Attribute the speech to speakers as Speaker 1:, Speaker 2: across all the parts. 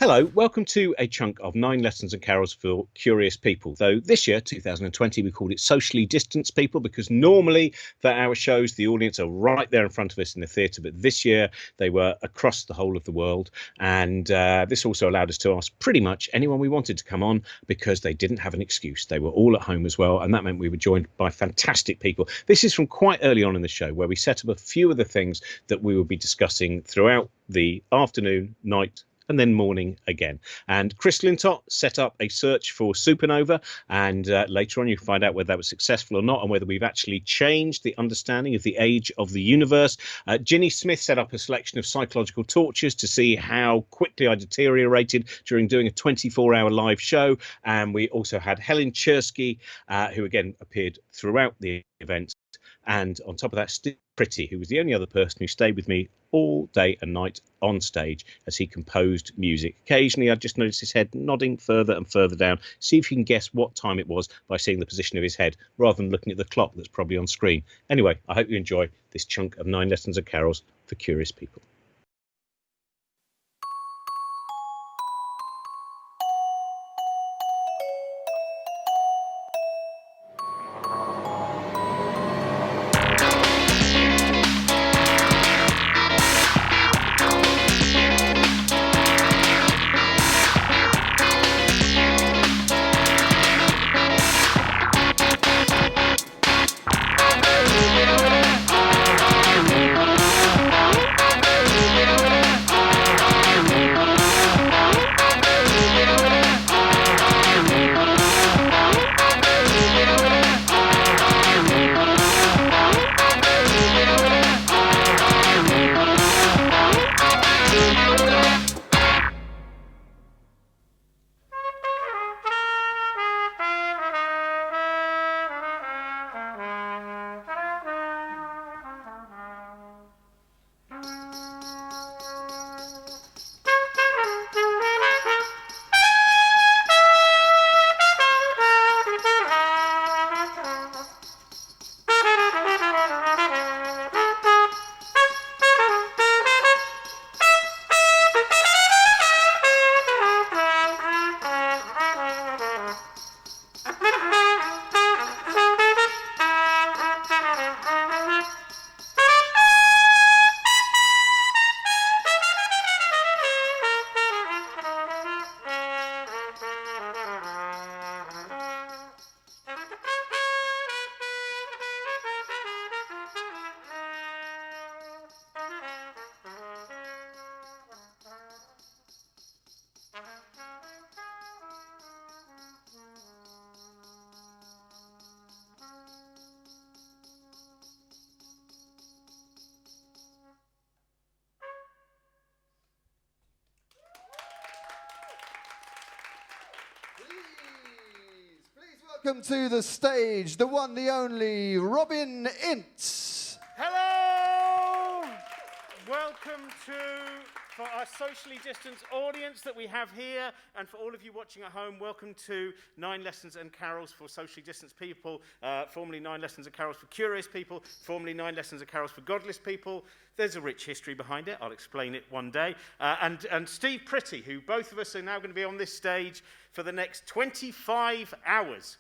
Speaker 1: Hello, welcome to a chunk of 9 lessons and carols for curious people. Though this year, 2020, we called it socially distanced people because normally for our shows, the audience are right there in front of us in the theatre. But this year, they were across the whole of the world. And this also allowed us to ask pretty much anyone we wanted to come on because they didn't have an excuse. They were all at home as well. And that meant we were joined by fantastic people. This is from quite early on in the show where we set up a few of the things that we will be discussing throughout the afternoon, night, and then morning again. And Chris Lintott set up a search for supernova, and later on you find out whether that was successful or not, and whether we've actually changed the understanding of the age of the universe. Ginny Smith set up a selection of psychological tortures to see how quickly I deteriorated during doing a 24-hour live show. And we also had Helen Czerski, who again appeared throughout the event. And on top of that, Steve Pretty, who was the only other person who stayed with me all day and night on stage as he composed music. Occasionally, I just noticed his head nodding further and further down. See if you can guess what time it was by seeing the position of his head, rather than looking at the clock that's probably on screen. Anyway, I hope you enjoy this chunk of 9 lessons and carols for curious people.
Speaker 2: Welcome to the stage, the one, the only, Robin Ince.
Speaker 1: Hello! Welcome for our socially distanced audience that we have here, and for all of you watching at home, welcome to 9 Lessons and Carols for Socially Distanced People, formerly 9 Lessons and Carols for Curious People, formerly 9 Lessons and Carols for Godless People. There's a rich history behind it. I'll explain it one day. And Steve Pretty, who both of us are now going to be on this stage for the next 25 hours.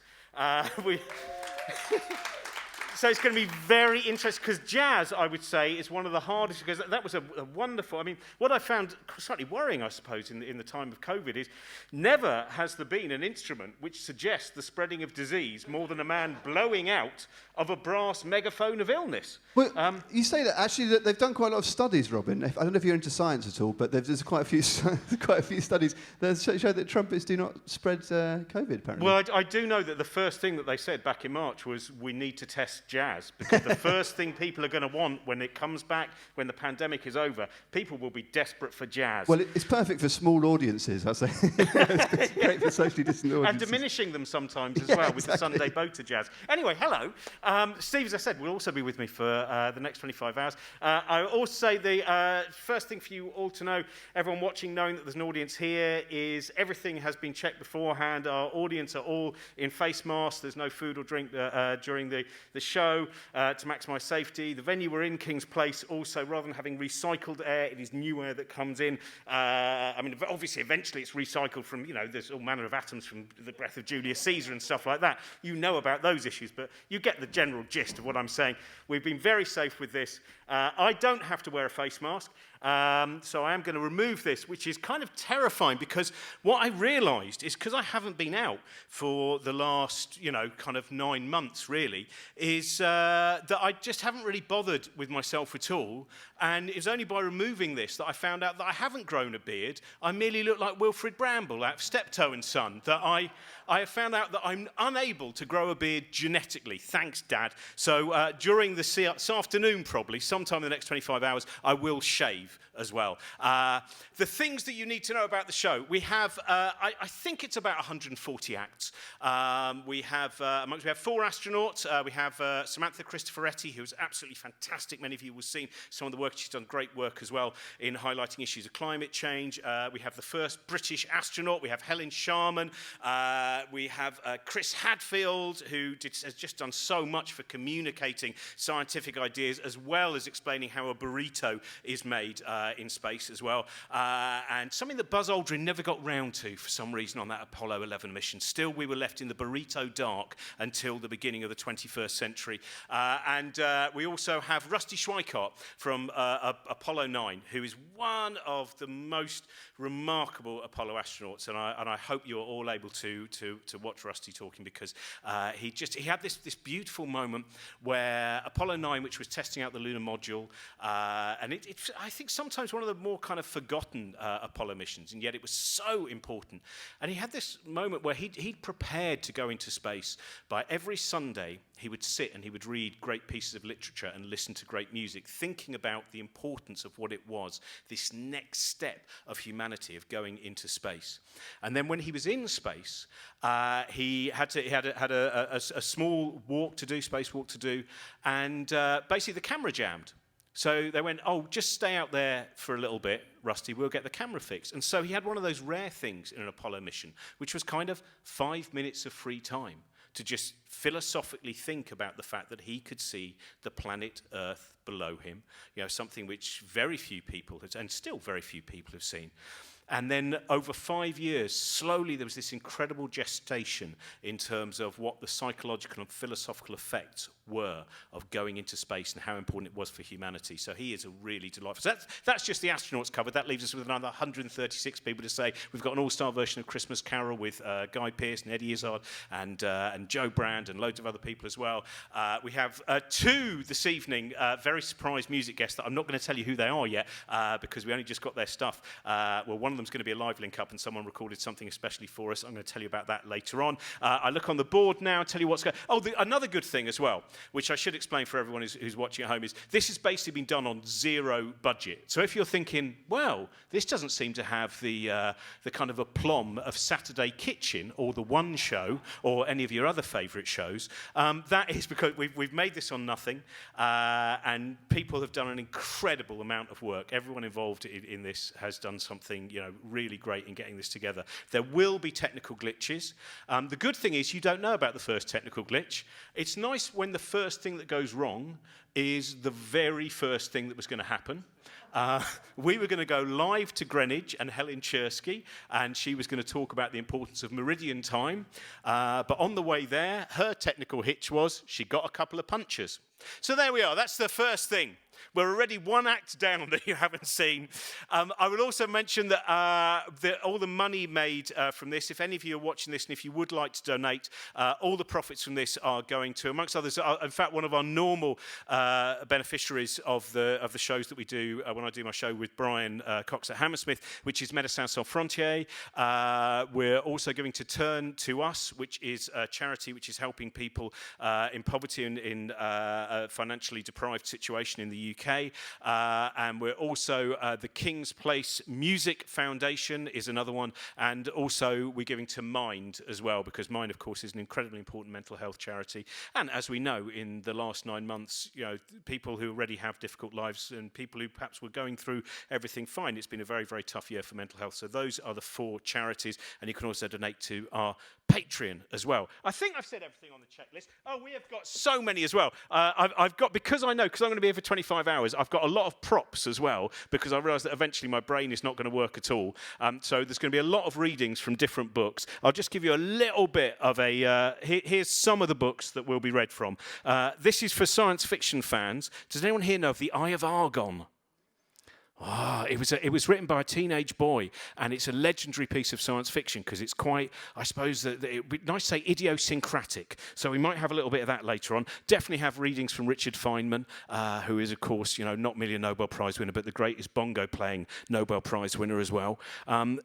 Speaker 1: So it's going to be very interesting, because jazz, I would say, is one of the hardest, because that was a wonderful, I mean, what I found slightly worrying, I suppose, in the time of COVID is never has there been an instrument which suggests the spreading of disease more than a man blowing out of a brass megaphone of illness.
Speaker 2: Well, you say that, actually, that they've done quite a lot of studies, Robin. I don't know if you're into science at all, but there's quite a few studies that show that trumpets do not spread COVID, apparently.
Speaker 1: Well, I do know that the first thing that they said back in March was we need to test jazz, because the first thing people are going to want when it comes back, when the pandemic is over, people will be desperate for jazz.
Speaker 2: Well, it's perfect for small audiences, I say. It's great for socially distant audiences.
Speaker 1: And diminishing them sometimes as well, with the Sunday boat to jazz. Anyway, hello. Steve, as I said, will also be with me for the next 25 hours. I also say the first thing for you all to know, everyone watching, knowing that there's an audience here, is everything has been checked beforehand. Our audience are all in face masks. There's no food or drink during the show. show to maximise safety. The venue we're in, King's Place, also, rather than having recycled air, it is new air that comes in. I mean, obviously, eventually it's recycled from, there's all manner of atoms from the breath of Julius Caesar and stuff like that. You know about those issues, but you get the general gist of what I'm saying. We've been very safe with this. I don't have to wear a face mask. So I am going to remove this, which is kind of terrifying, because what I realised is, because I haven't been out for the last, kind of 9 months, really, is that I just haven't really bothered with myself at all. And it was only by removing this that I found out that I haven't grown a beard. I merely look like Wilfred Bramble out of Steptoe and Son, that I have found out that I'm unable to grow a beard genetically. Thanks, Dad. So during this afternoon, probably, sometime in the next 25 hours, I will shave as well. The things that you need to know about the show, we have, I think it's about 140 acts. We have 4 astronauts. We have Samantha Cristoforetti, who's absolutely fantastic. Many of you will have seen some of the work. She's done great work as well in highlighting issues of climate change. We have the first British astronaut. We have Helen Sharman. We have Chris Hadfield, who has just done so much for communicating scientific ideas, as well as explaining how a burrito is made in space as well. And something that Buzz Aldrin never got round to for some reason on that Apollo 11 mission. Still, we were left in the burrito dark until the beginning of the 21st century. And we also have Rusty Schweikart from Apollo 9, who is one of the most remarkable Apollo astronauts. And I hope you're all able to watch Rusty talking, because he had this beautiful moment where Apollo 9, which was testing out the lunar module, and it's I think sometimes one of the more kind of forgotten Apollo missions, and yet it was so important. And he had this moment where he'd prepared to go into space. By every Sunday, he would sit and he would read great pieces of literature and listen to great music, thinking about the importance of what it was, this next step of humanity, of going into space. And then when he was in space, he had a small space walk to do, and basically the camera jammed. So they went, just stay out there for a little bit, Rusty, we'll get the camera fixed. And so he had one of those rare things in an Apollo mission, which was kind of 5 minutes of free time to just philosophically think about the fact that he could see the planet Earth below him, something which very few people, and still very few people have seen. And then over 5 years, slowly there was this incredible gestation in terms of what the psychological and philosophical effects were of going into space and how important it was for humanity. So he is a really delightful. So that's just the astronauts covered. That leaves us with another 136 people to say. We've got an all-star version of Christmas Carol with Guy Pearce and Eddie Izzard and Joe Brand and loads of other people as well. We have 2 this evening, very surprise music guests that I'm not going to tell you who they are yet because we only just got their stuff. One of them's going to be a live link up, and someone recorded something especially for us. I'm going to tell you about that later on. I look on the board now, tell you what's going on. Another good thing as well, which I should explain for everyone who's watching at home, is this has basically been done on 0 budget. So if you're thinking, well, this doesn't seem to have the kind of aplomb of Saturday Kitchen or The One Show or any of your other favourite shows, that is because we've made this on nothing, and people have done an incredible amount of work. Everyone involved in this has done something, really great in getting this together. There will be technical glitches. The good thing is you don't know about the first technical glitch. It's nice when the first thing that goes wrong is the very first thing that was going to happen. We were going to go live to Greenwich and Helen Czerski, and she was going to talk about the importance of meridian time. But on the way there, her technical hitch was she got a couple of punches. So there we are. That's the first thing. We're already 1 act down that you haven't seen. I will also mention that all the money made from this, if any of you are watching this and if you would like to donate, all the profits from this are going to, amongst others, in fact, one of our normal beneficiaries of the shows that we do when I do my show with Brian Cox at Hammersmith, which is Médecins Sans Frontières. We're also going to Turn to Us, which is a charity which is helping people in poverty and in a financially deprived situation in the UK. And we're also the King's Place Music Foundation is another one, and also we're giving to Mind as well, because Mind, of course, is an incredibly important mental health charity. And as we know, in the last 9 months, people who already have difficult lives and people who perhaps were going through everything fine, it's been a very, very tough year for mental health. So those are the 4 charities, and you can also donate to our Patreon as well. I think I've said everything on the checklist. Oh, we have got so many as well. I've got, because I'm going to be here for 25 hours, I've got a lot of props as well, because I realise that eventually my brain is not going to work at all. So there's going to be a lot of readings from different books. I'll just give you a little bit of here's some of the books that will be read from. This is for science fiction fans. Does anyone here know of The Eye of Argonne? It was written by a teenage boy, and it's a legendary piece of science fiction because it's quite, I suppose, that it would be nice to say idiosyncratic. So we might have a little bit of that later on. Definitely have readings from Richard Feynman, who is, of course, not merely a Nobel Prize winner, but the greatest bongo-playing Nobel Prize winner as well.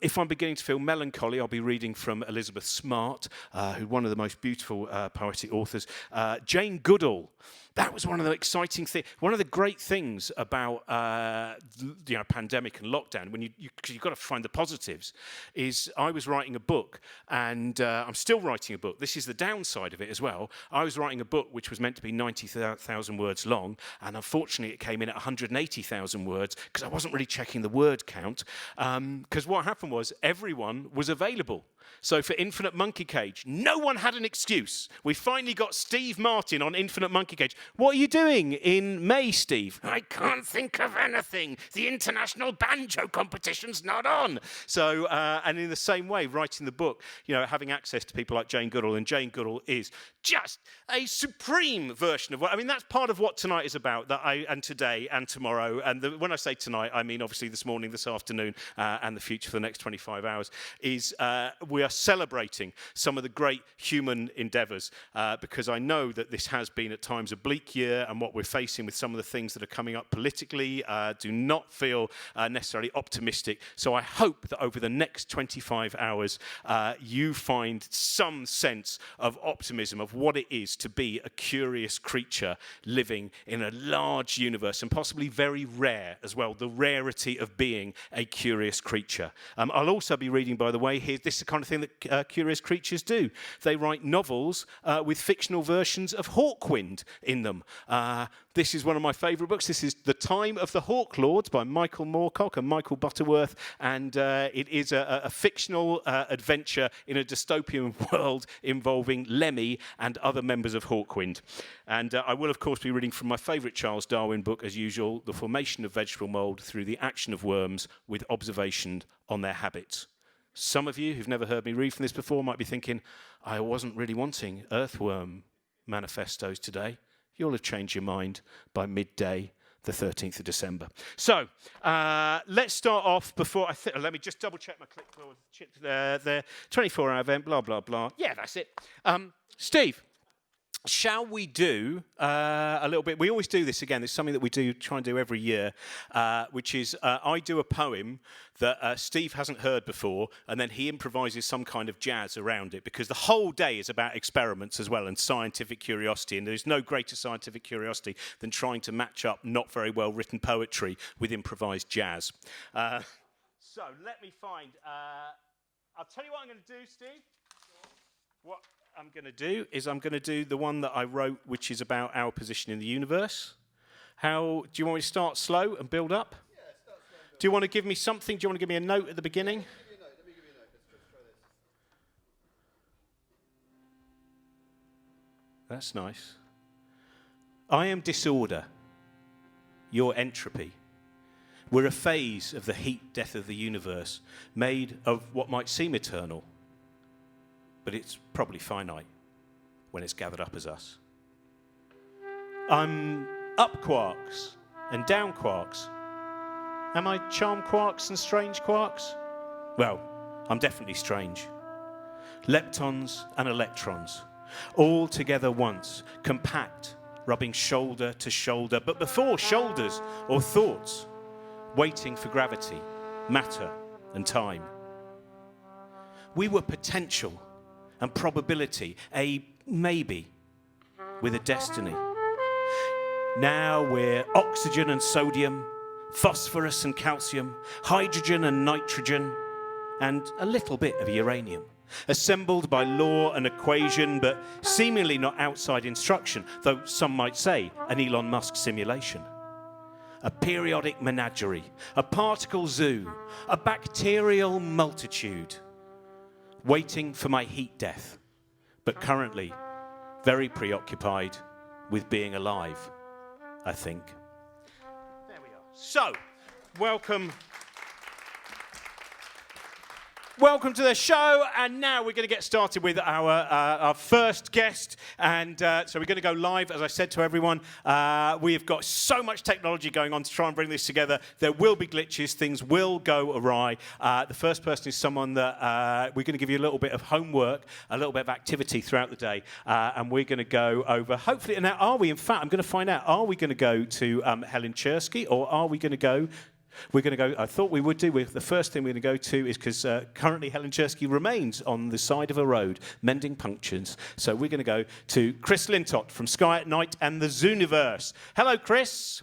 Speaker 1: If I'm beginning to feel melancholy, I'll be reading from Elizabeth Smart, who's one of the most beautiful poetic authors. Jane Goodall. That was one of the exciting things. One of the great things about pandemic and lockdown, when you've got to find the positives, is I was writing a book, and I'm still writing a book. This is the downside of it as well. I was writing a book which was meant to be 90,000 words long, and unfortunately it came in at 180,000 words because I wasn't really checking the word count. Because what happened was everyone was available. So for Infinite Monkey Cage, no one had an excuse. We finally got Steve Martin on Infinite Monkey Cage. What are you doing in May, Steve? I can't think of anything. The international banjo competition's not on. So, and in the same way, writing the book, having access to people like Jane Goodall, and Jane Goodall is just a supreme version of that's part of what tonight is about, and today and tomorrow. And when I say tonight, I mean obviously this morning, this afternoon, and the future for the next 25 hours, is we are celebrating some of the great human endeavours, because I know that this has been at times a bleak year, and what we're facing with some of the things that are coming up politically do not feel necessarily optimistic. So I hope that over the next 25 hours you find some sense of optimism of what it is to be a curious creature living in a large universe, and possibly very rare as well, the rarity of being a curious creature. I'll also be reading, by the way, here, this is the kind of thing that curious creatures do. They write novels with fictional versions of Hawkwind in them. This is one of my favourite books. This is The Time of the Hawk Lords by Michael Moorcock and Michael Butterworth, and it is a fictional adventure in a dystopian world involving Lemmy and other members of Hawkwind. And I will, of course, be reading from my favourite Charles Darwin book, as usual, The Formation of Vegetable Mould Through the Action of Worms with Observation on Their Habits. Some of you who've never heard me read from this before might be thinking, I wasn't really wanting earthworm manifestos today. You'll have changed your mind by midday, the 13th of December. So, let's start off before let me just double check my clipboard. There, 24-hour event, blah, blah, blah. Yeah, that's it. Steve, shall we do a little bit? We always do this again. It's something that we try and do every year, which is I do a poem that Steve hasn't heard before, and then he improvises some kind of jazz around it, because the whole day is about experiments as well and scientific curiosity, and there's no greater scientific curiosity than trying to match up not very well written poetry with improvised jazz. So let me find... I'll tell you what I'm going to do, Steve. What I'm going to do is I'm going to do the one that I wrote, which is about our position in the universe. Do you want me to start slow and build up?
Speaker 2: Yeah, start slow and build up.
Speaker 1: Do you want to give me something? Do you want to give me a note at the beginning?
Speaker 2: Let me give you a note. Let's try this.
Speaker 1: That's nice. I am disorder. You're entropy. We're a phase of the heat death of the universe, made of what might seem eternal, but it's probably finite when it's gathered up as us. I'm up quarks and down quarks. Am I charm quarks and strange quarks? Well, I'm definitely strange. Leptons and electrons, all together once, compact, rubbing shoulder to shoulder, but before shoulders or thoughts, waiting for gravity, matter and time. We were potential and probability, a maybe with a destiny. Now we're oxygen and sodium, phosphorus and calcium, hydrogen and nitrogen, and a little bit of uranium, assembled by law and equation, but seemingly not outside instruction, though some might say an Elon Musk simulation. A periodic menagerie, a particle zoo, a bacterial multitude. waiting for my heat death, but currently very preoccupied with being alive, I think. There we are. So, welcome to the show, and now we're going to get started with our first guest, and so we're going to go live, as I said to everyone. We have got so much technology going on to try and bring this together. There will be glitches, things will go awry. The first person is someone that we're going to give you a little bit of homework, a little bit of activity throughout the day, and we're going to go over, hopefully, now I'm going to find out, are we going to go to Helen Chersky, or are we going to go... We're going to go, I thought we would do, the first thing we're going to go to is because currently Helen Chersky remains on the side of a road mending punctures. So we're going to go to Chris Lintott from Sky at Night and the Zooniverse. Hello, Chris.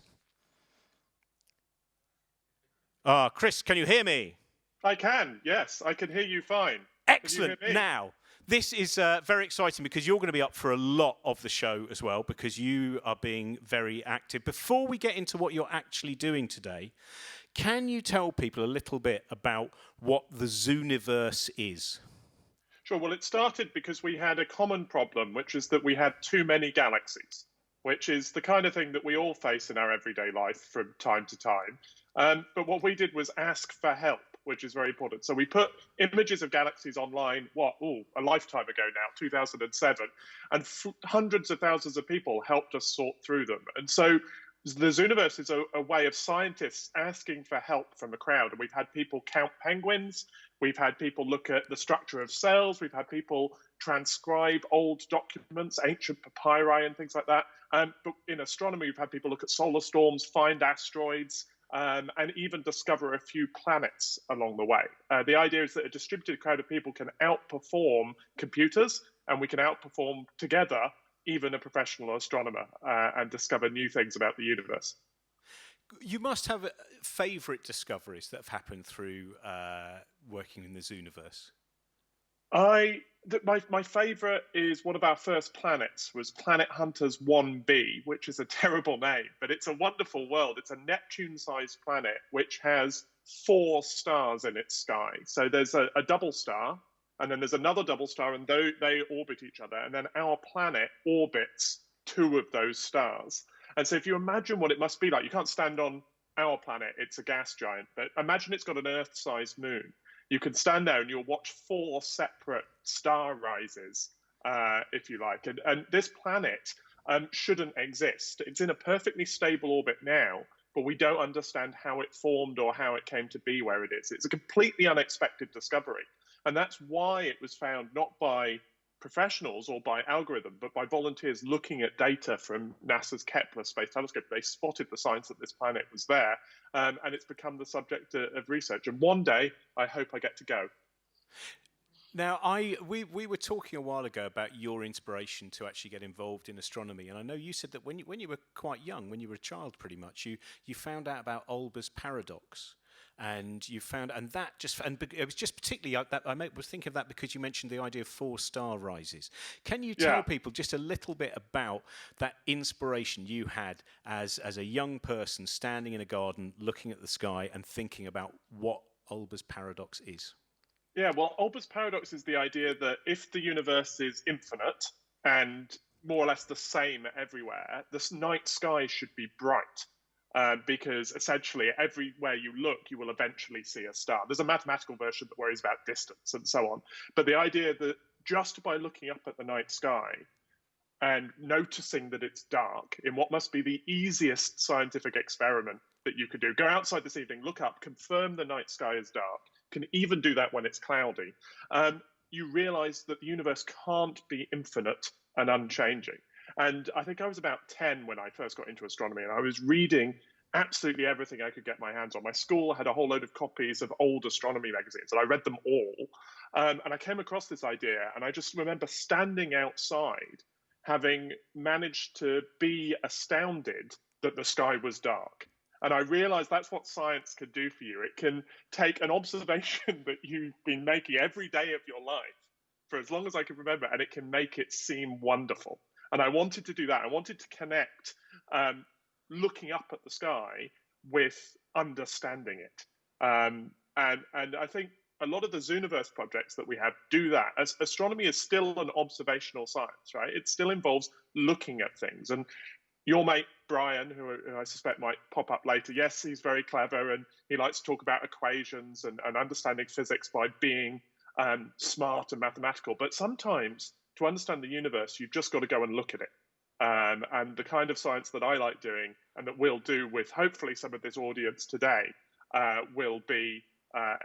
Speaker 1: Chris, can you hear me?
Speaker 3: I can, yes. I can hear you fine.
Speaker 1: Excellent. Now, this is very exciting because you're going to be up for a lot of the show as well because you are being very active. Before we get into what you're actually doing today, can you tell people a little bit about what the Zooniverse is?
Speaker 3: Sure. Well, it started because we had a common problem, which is that we had too many galaxies, which is the kind of thing that we all face in our everyday life from time to time. But what we did was ask for help, which is very important. So we put images of galaxies online, a lifetime ago now, 2007, and hundreds of thousands of people helped us sort through them. And so the Zooniverse is a way of scientists asking for help from the crowd. And we've had people count penguins. We've had people look at the structure of cells. We've had people transcribe old documents, ancient papyri and things like that. But in astronomy, we've had people look at solar storms, find asteroids, and even discover a few planets along the way. The idea is that a distributed crowd of people can outperform computers, and we can outperform together even a professional astronomer and discover new things about the universe.
Speaker 1: You must have favourite discoveries that have happened through working in the Zooniverse.
Speaker 3: My favourite is one of our first planets was Planet Hunters 1b, which is a terrible name, but it's a wonderful world. It's a Neptune-sized planet which has 4 stars in its sky. So there's a double star, and then there's another double star, and they orbit each other. And then our planet orbits 2 of those stars. And so if you imagine what it must be like, you can't stand on our planet, it's a gas giant, but imagine it's got an Earth-sized moon. You can stand there and you'll watch 4 separate star rises, if you like. And this planet shouldn't exist. It's in a perfectly stable orbit now, but we don't understand how it formed or how it came to be where it is. It's a completely unexpected discovery. And that's why it was found not by professionals or by algorithm, but by volunteers looking at data from NASA's Kepler Space Telescope. They spotted the signs that this planet was there, and it's become the subject of research. And one day, I hope I get to go.
Speaker 1: Now, we were talking a while ago about your inspiration to actually get involved in astronomy, and I know you said that when you were quite young, when you were a child pretty much, you found out about Olbers' paradox. And you found, and it was just particularly that I was thinking of that because you mentioned the idea of 4 star rises. Can you tell people just a little bit about that inspiration you had as a young person standing in a garden, looking at the sky and thinking about what Olbers' paradox is?
Speaker 3: Yeah, well, Olbers' paradox is the idea that if the universe is infinite and more or less the same everywhere, the night sky should be bright. Because essentially everywhere you look, you will eventually see a star. There's a mathematical version that worries about distance and so on. But the idea that just by looking up at the night sky and noticing that it's dark in what must be the easiest scientific experiment that you could do, go outside this evening, look up, confirm the night sky is dark, can even do that when it's cloudy, you realize that the universe can't be infinite and unchanging. And I think I was about 10 when I first got into astronomy, and I was reading absolutely everything I could get my hands on. My school had a whole load of copies of old astronomy magazines, and I read them all. And I came across this idea, and I just remember standing outside, having managed to be astounded that the sky was dark. And I realized that's what science can do for you. It can take an observation that you've been making every day of your life for as long as I can remember, and it can make it seem wonderful. And I wanted to do that. I wanted to connect looking up at the sky with understanding it. And I think a lot of the Zooniverse projects that we have do that. As astronomy is still an observational science, right? It still involves looking at things. And your mate Brian, who I suspect might pop up later, yes, he's very clever and he likes to talk about equations and understanding physics by being smart and mathematical. But sometimes to understand the universe, you've just got to go and look at it. And the kind of science that I like doing and that we'll do with hopefully some of this audience today will be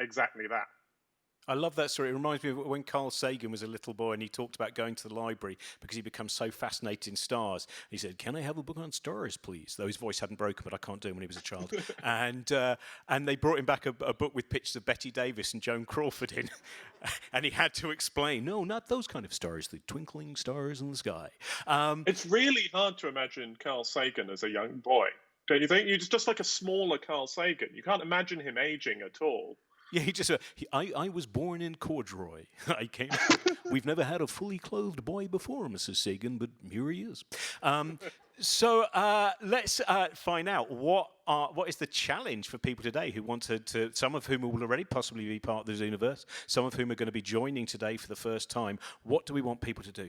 Speaker 3: exactly that.
Speaker 1: I love that story. It reminds me of when Carl Sagan was a little boy and he talked about going to the library because he became so fascinated in stars. He said, "Can I have a book on stars, please?" Though his voice hadn't broken, but I can't do it when he was a child. And they brought him back a book with pictures of Betty Davis and Joan Crawford in. And he had to explain, no, not those kind of stars, the twinkling stars in the sky.
Speaker 3: It's really hard to imagine Carl Sagan as a young boy. Don't you think? You're just like a smaller Carl Sagan. You can't imagine him aging at all.
Speaker 1: Yeah, I was born in corduroy. We've never had a fully clothed boy before, Mrs. Sagan, but here he is. So let's find out what is the challenge for people today who want to some of whom will already possibly be part of the Zooniverse, some of whom are going to be joining today for the first time. What do we want people to do?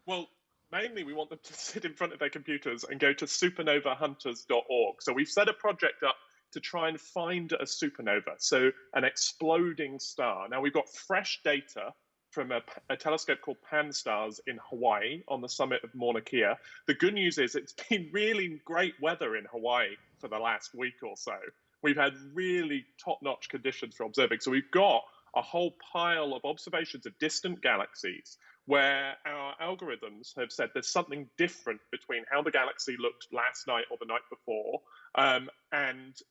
Speaker 3: Well, mainly we want them to sit in front of their computers and go to supernovahunters.org. So we've set a project up to try and find a supernova, so an exploding star. Now, we've got fresh data from a telescope called Pan-STARRS in Hawaii on the summit of Mauna Kea. The good news is it's been really great weather in Hawaii for the last week or so. We've had really top-notch conditions for observing. So we've got a whole pile of observations of distant galaxies where our algorithms have said there's something different between how the galaxy looked last night or the night before and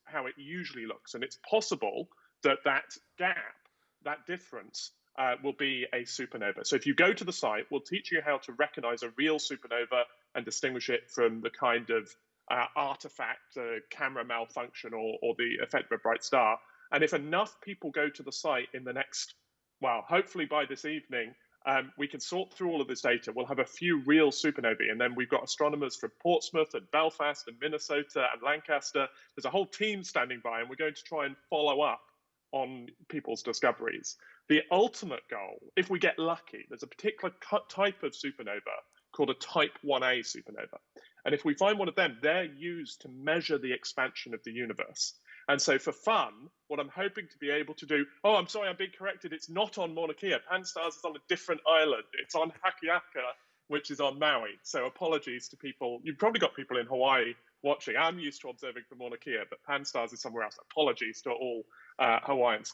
Speaker 3: how it usually looks. And it's possible that gap, that difference, will be a supernova. So if you go to the site, we'll teach you how to recognize a real supernova and distinguish it from the kind of artifact, camera malfunction, or the effect of a bright star. And if enough people go to the site in the next, well, hopefully by this evening, we can sort through all of this data. We'll have a few real supernovae, and then we've got astronomers from Portsmouth and Belfast and Minnesota and Lancaster. There's a whole team standing by, and we're going to try and follow up on people's discoveries. The ultimate goal, if we get lucky, there's a particular type of supernova called a type 1a supernova. And if we find one of them, they're used to measure the expansion of the universe. And so for fun, what I'm hoping to be able to do, oh, I'm sorry, I'm being corrected. It's not on Mauna Kea. Pan-STARRS is on a different island. It's on Hakiaka, which is on Maui. So apologies to people. You've probably got people in Hawaii watching. I'm used to observing from Mauna Kea, but Pan-STARRS is somewhere else. Apologies to all Hawaiians.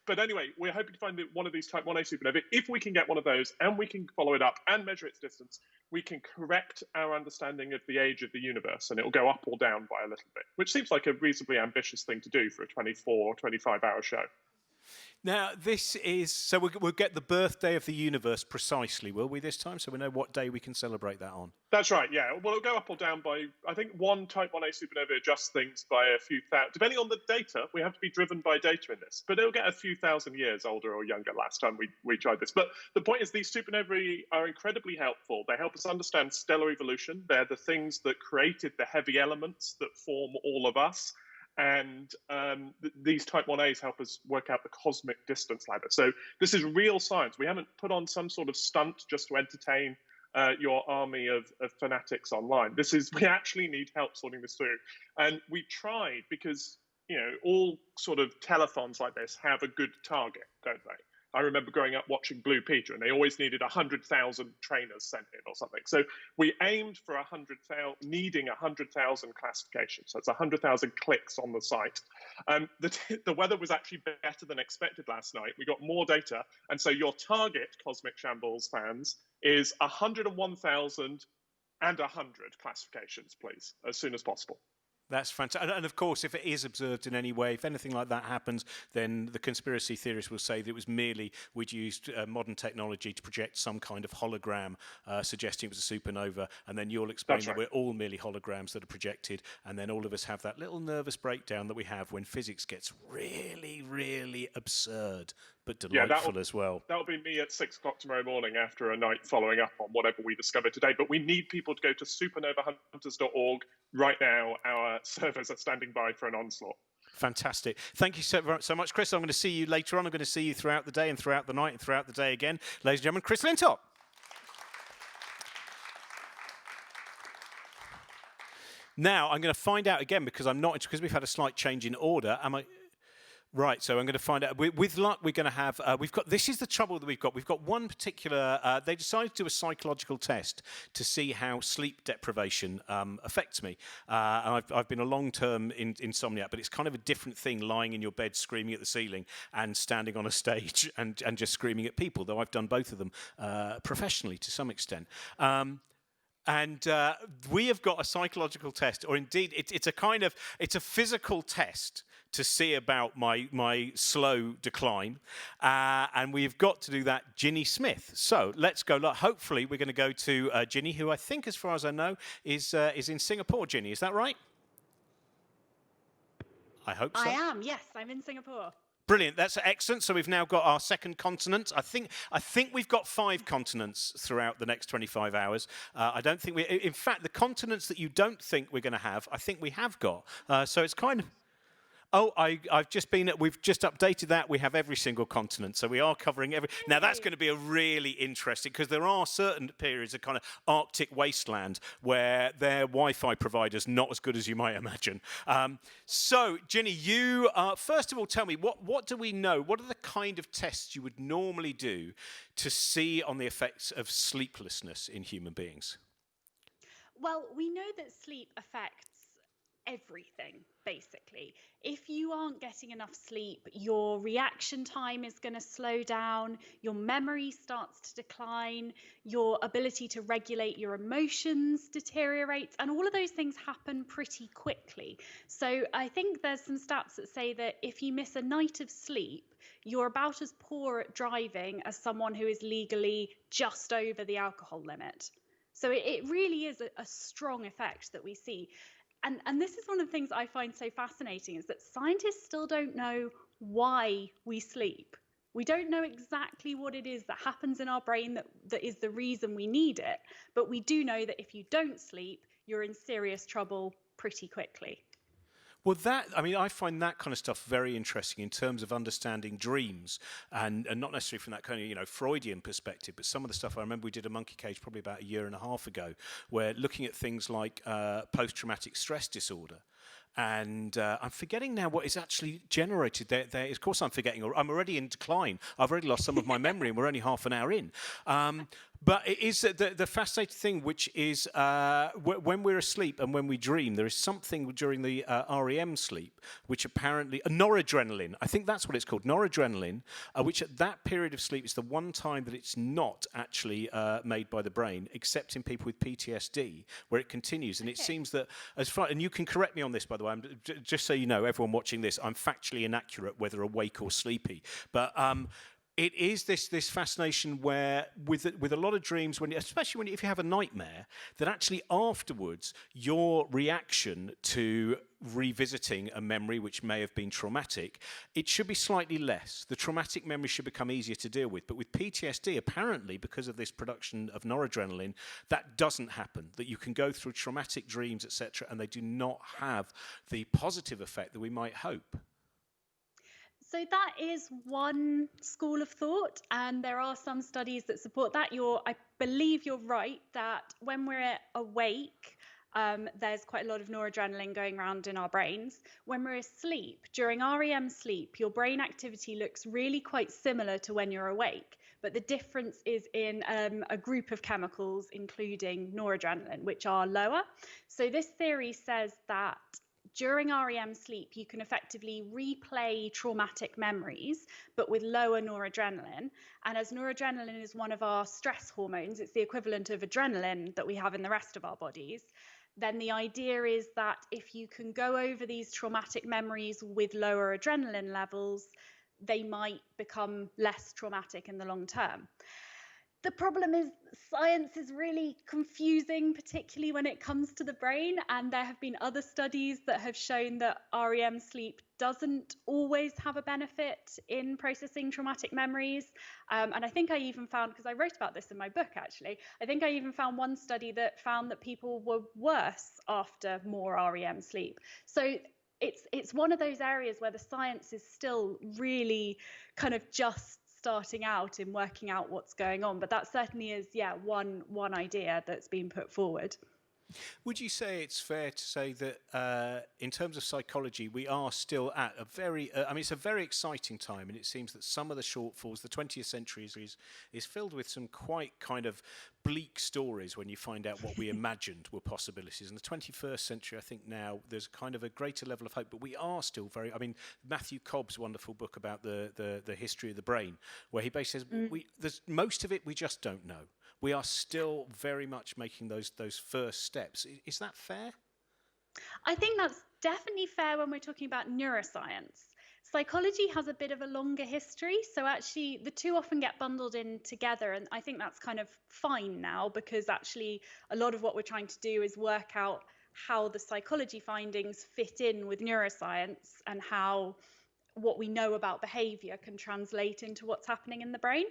Speaker 3: But anyway, we're hoping to find one of these type 1a supernovae. If we can get one of those and we can follow it up and measure its distance, we can correct our understanding of the age of the universe, and it will go up or down by a little bit, which seems like a reasonably ambitious thing to do for a 24 or 25-hour show.
Speaker 1: Now, this is... So we'll get the birthday of the universe precisely, will we, this time? So we know what day we can celebrate that on.
Speaker 3: That's right, yeah. Well, it'll go up or down by... I think one Type 1a supernova adjusts things by a few thousand... Depending on the data, we have to be driven by data in this. But it'll get a few thousand years older or younger last time we tried this. But the point is these supernovae are incredibly helpful. They help us understand stellar evolution. They're the things that created the heavy elements that form all of us. And these Type 1As help us work out the cosmic distance ladder. So this is real science. We haven't put on some sort of stunt just to entertain your army of fanatics online. We actually need help sorting this through. And we tried because, all sort of telethons like this have a good target, don't they? I remember growing up watching Blue Peter, and they always needed 100,000 trainers sent in or something. So we aimed for 100,000, needing 100,000 classifications. So it's 100,000 clicks on the site. The weather was actually better than expected last night. We got more data. And so your target, Cosmic Shambles fans, is 101,000 and 100 classifications, please, as soon as possible.
Speaker 1: That's fantastic. And of course, if it is observed in any way, if anything like that happens, then the conspiracy theorists will say that it was merely we'd used modern technology to project some kind of hologram suggesting it was a supernova. And then you'll explain that we're all merely holograms that are projected. And then all of us have that little nervous breakdown that we have when physics gets really, really absurd, but delightful as well.
Speaker 3: That'll be me at 6 o'clock tomorrow morning after a night following up on whatever we discover today. But we need people to go to supernovahunters.org right now. Our servers are standing by for an onslaught.
Speaker 1: Fantastic. Thank you so much, Chris. I'm going to see you later on. I'm going to see you throughout the day and throughout the night and throughout the day again. Ladies and gentlemen, Chris Lintott. Now, I'm going to find out again, because we've had a slight change in order. Right, so I'm going to find out. With luck, we're going to have. This is the trouble that we've got. We've got one particular. They decided to do a psychological test to see how sleep deprivation affects me. And I've been a long-term insomniac, but it's kind of a different thing, lying in your bed screaming at the ceiling and standing on a stage and just screaming at people. Though I've done both of them professionally to some extent. And we have got a psychological test, or indeed, it's a physical test to see about my slow decline, and we've got to do that. Ginny Smith. So let's go. Hopefully, we're going to go to Ginny, who I think, as far as I know, is in Singapore. Ginny, is that right? I hope so.
Speaker 4: I am. Yes, I'm in Singapore.
Speaker 1: Brilliant. That's excellent. So we've now got our second continent. I think we've got 5 continents throughout the next 25 hours. I don't think in fact, the continents that you don't think we're going to have, I think we have got. So it's kind of. Oh, we've just updated that. We have every single continent, so we are covering every. Now that's going to be a really interesting, because there are certain periods of kind of Arctic wasteland where their Wi-Fi provider's not as good as you might imagine. So, Ginny, you first of all tell me what do we know? What are the kind of tests you would normally do to see on the effects of sleeplessness in human beings?
Speaker 4: Well, we know that sleep affects everything, basically. If you aren't getting enough sleep, your reaction time is going to slow down, your memory starts to decline, your ability to regulate your emotions deteriorates, and all of those things happen pretty quickly. So I think there's some stats that say that if you miss a night of sleep, you're about as poor at driving as someone who is legally just over the alcohol limit. So it really is a strong effect that we see. And this is one of the things I find so fascinating, is that scientists still don't know why we sleep. We don't know exactly what it is that happens in our brain that is the reason we need it. But we do know that if you don't sleep, you're in serious trouble pretty quickly.
Speaker 1: Well, I find that kind of stuff very interesting in terms of understanding dreams, and not necessarily from that kind of, Freudian perspective, but some of the stuff I remember we did a monkey cage probably about 1.5 years ago, where looking at things like post-traumatic stress disorder. And I'm forgetting now what is actually generated there. Of course, I'm forgetting. I'm already in decline. I've already lost some of my memory, and we're only half an hour in. But it is the fascinating thing, which is when we're asleep and when we dream, there is something during the REM sleep, which apparently noradrenaline. I think that's what it's called, noradrenaline, which at that period of sleep is the one time that it's not actually made by the brain, except in people with PTSD, where it continues. And it seems that and you can correct me on this, by the way. Just so you know, everyone watching this, I'm factually inaccurate whether awake or sleepy, but. It is this fascination where, with a lot of dreams, especially if you have a nightmare, that actually afterwards your reaction to revisiting a memory which may have been traumatic, it should be slightly less. The traumatic memory should become easier to deal with. But with PTSD, apparently, because of this production of noradrenaline, that doesn't happen. That you can go through traumatic dreams, etc., and they do not have the positive effect that we might hope.
Speaker 4: So that is one school of thought, and there are some studies that support that. I believe you're right that when we're awake, there's quite a lot of noradrenaline going around in our brains. When we're asleep, during REM sleep, your brain activity looks really quite similar to when you're awake, but the difference is in a group of chemicals, including noradrenaline, which are lower. So this theory says that during REM sleep, you can effectively replay traumatic memories, but with lower noradrenaline. And as noradrenaline is one of our stress hormones, it's the equivalent of adrenaline that we have in the rest of our bodies, then the idea is that if you can go over these traumatic memories with lower adrenaline levels, they might become less traumatic in the long term. The problem is science is really confusing, particularly when it comes to the brain, and there have been other studies that have shown that REM sleep doesn't always have a benefit in processing traumatic memories. And I think I even found, because I wrote about this in my book actually, I think I even found one study that found that people were worse after more REM sleep. So it's one of those areas where the science is still really kind of just starting out in working out what's going on. But that certainly is, one idea that's been put forward.
Speaker 1: Would you say it's fair to say that in terms of psychology, we are still at a very, it's a very exciting time, and it seems that some of the shortfalls, the 20th century is filled with some quite kind of bleak stories when you find out what we imagined were possibilities. In the 21st century, I think now there's kind of a greater level of hope, but we are still very, Matthew Cobb's wonderful book about the history of the brain, where he basically says, there's most of it we just don't know. We are still very much making those first steps. Is that fair?
Speaker 4: I think that's definitely fair when we're talking about neuroscience. Psychology has a bit of a longer history, so actually the two often get bundled in together, and I think that's kind of fine now, because actually a lot of what we're trying to do is work out how the psychology findings fit in with neuroscience and how what we know about behavior can translate into what's happening in the brain.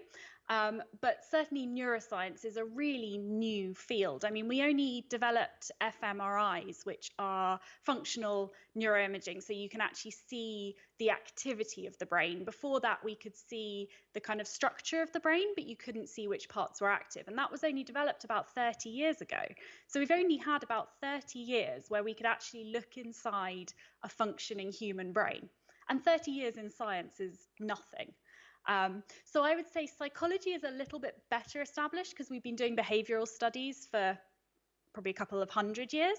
Speaker 4: But certainly neuroscience is a really new field. We only developed fMRIs, which are functional neuroimaging, so you can actually see the activity of the brain. Before that, we could see the kind of structure of the brain, but you couldn't see which parts were active. And that was only developed about 30 years ago. So we've only had about 30 years where we could actually look inside a functioning human brain. And 30 years in science is nothing. So I would say psychology is a little bit better established because we've been doing behavioral studies for probably a couple of hundred years.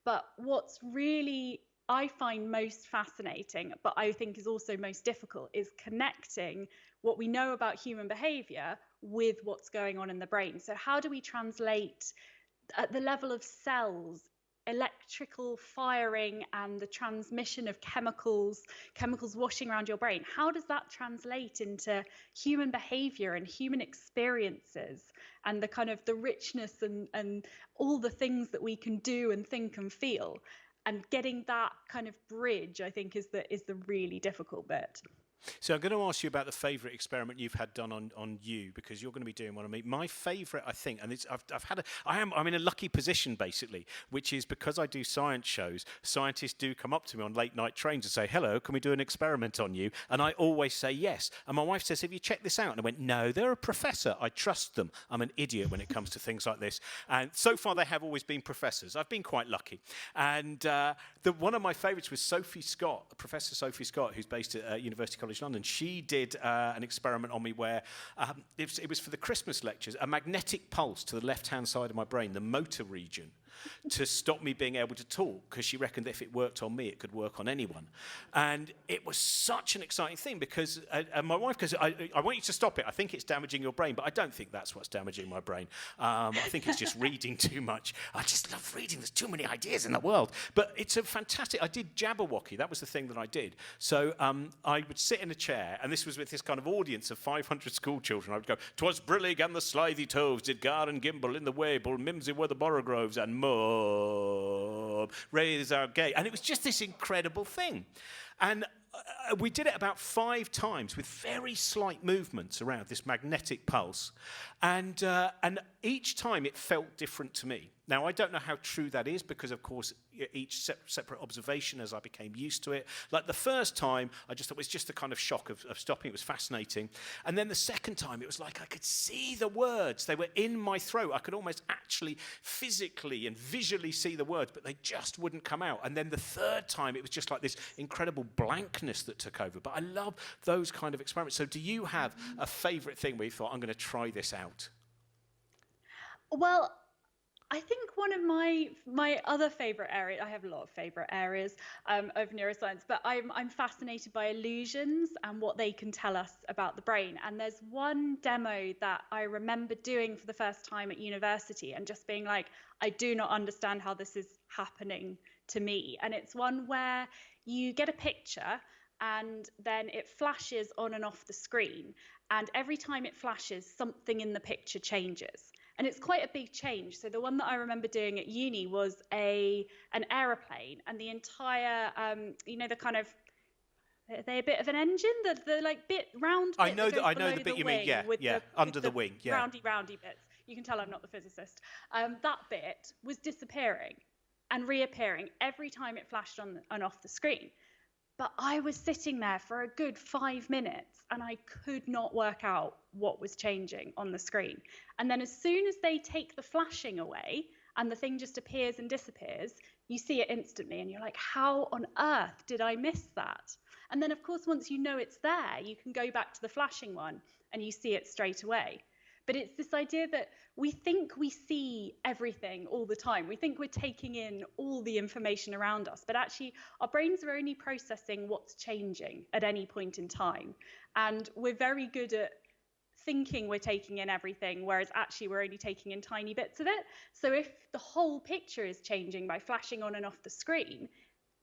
Speaker 4: But what's really I find most fascinating, but I think is also most difficult, is connecting what we know about human behavior with what's going on in the brain. So how do we translate at the level of cells, electrical firing and the transmission of chemicals washing around your brain? How does that translate into human behavior and human experiences and the kind of the richness and all the things that we can do and think and feel? And getting that kind of bridge, I think, is the really difficult bit.
Speaker 1: So I'm going to ask you about the favourite experiment you've had done on you, because you're going to be doing one on me. My favourite, I think, and I'm in a lucky position basically, which is because I do science shows, scientists do come up to me on late night trains and say, "Hello, can we do an experiment on you?" And I always say yes. And my wife says, "Have you checked this out?" And I went, "No, they're a professor. I trust them. I'm an idiot when it comes to things like this." And so far they have always been professors. I've been quite lucky. And one of my favourites was Sophie Scott, Professor Sophie Scott, who's based at University College London. She did an experiment on me where it was for the Christmas lectures, a magnetic pulse to the left-hand side of my brain, the motor region, to stop me being able to talk, because she reckoned that if it worked on me, it could work on anyone. And it was such an exciting thing because my wife goes, I want you to stop it. I think it's damaging your brain, but I don't think that's what's damaging my brain. I think it's just reading too much. I just love reading. There's too many ideas in the world. But it's a fantastic... I did Jabberwocky. That was the thing that I did. So I would sit in a chair, and this was with this kind of audience of 500 school children. I would go, "'Twas Brillig and the Slithy Toves did gar and gimble in the Wable, Mimsy were the Borogroves, and more raise our gate." And it was just this incredible thing. And we did it about 5 times with very slight movements around this magnetic pulse. And each time it felt different to me. Now, I don't know how true that is because, of course, each separate observation as I became used to it. Like the first time, I just thought it was just the kind of shock of stopping. It was fascinating. And then the second time, it was like I could see the words. They were in my throat. I could almost actually physically and visually see the words, but they just wouldn't come out. And then the third time, it was just like this incredible blankness that took over. But I love those kind of experiments. So do you have a favourite thing where you thought, "I'm going to try this out"?
Speaker 4: Well, I think one of my other favourite areas, I have a lot of favourite areas of neuroscience, but I'm fascinated by illusions and what they can tell us about the brain. And there's one demo that I remember doing for the first time at university and just being like, I do not understand how this is happening to me. And it's one where you get a picture and then it flashes on and off the screen. And every time it flashes, something in the picture changes. And it's quite a big change. So the one that I remember doing at uni was an aeroplane, and the entire, the kind of, are they a bit of an engine? The like bit round bit.
Speaker 1: I know the bit you mean. Yeah, under the wing. Yeah.
Speaker 4: Roundy bits. You can tell I'm not the physicist. That bit was disappearing. and reappearing every time it flashed on and off the screen. But I was sitting there for a good 5 minutes and I could not work out what was changing on the screen. And then as soon as they take the flashing away and the thing just appears and disappears, you see it instantly and you're like, how on earth did I miss that? And then, of course, once you know it's there, you can go back to the flashing one and you see it straight away. But it's this idea that we think we see everything all the time. We think we're taking in all the information around us, but actually our brains are only processing what's changing at any point in time. And we're very good at thinking we're taking in everything, whereas actually we're only taking in tiny bits of it. So if the whole picture is changing by flashing on and off the screen,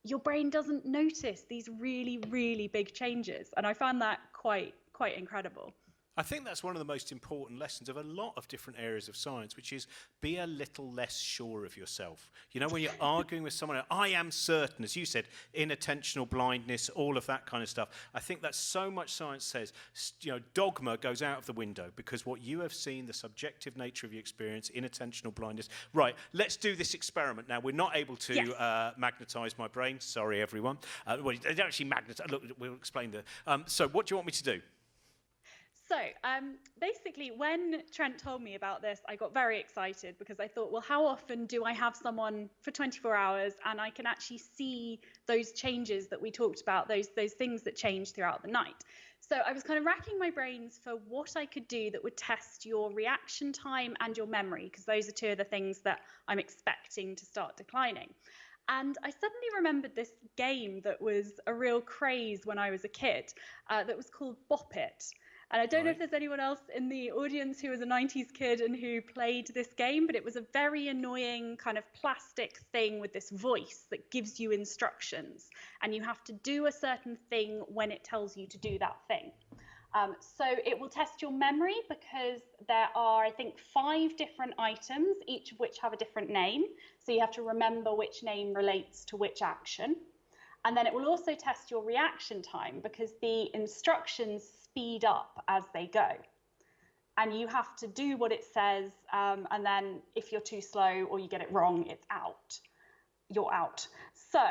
Speaker 4: your brain doesn't notice these really, really big changes. And I found that quite incredible.
Speaker 1: I think that's one of the most important lessons of a lot of different areas of science, which is be a little less sure of yourself. You know, when you're arguing with someone, I am certain, as you said, inattentional blindness, all of that kind of stuff. I think that's so much science says, you know, dogma goes out of the window because what you have seen, the subjective nature of your experience, inattentional blindness. Right, let's do this experiment now. We're not able to magnetise my brain. Sorry, everyone. Well, they don't actually magnetise. Look, we'll explain that. So what do you want me to do?
Speaker 4: So basically, when Trent told me about this, I got very excited because I thought, well, how often do I have someone for 24 hours and I can actually see those changes that we talked about, those things that change throughout the night? So I was kind of racking my brains for what I could do that would test your reaction time and your memory, because those are two of the things that I'm expecting to start declining. And I suddenly remembered this game that was a real craze when I was a kid that was called Bop It. And I don't know if there's anyone else in the audience who was a 90s kid and who played this game, but it was a very annoying kind of plastic thing with this voice that gives you instructions. And you have to do a certain thing when it tells you to do that thing. So it will test your memory because there are, I think, 5 different items, each of which have a different name. So you have to remember which name relates to which action. And then it will also test your reaction time because the instructions speed up as they go. And you have to do what it says, and then if you're too slow or you get it wrong, it's out. You're out. So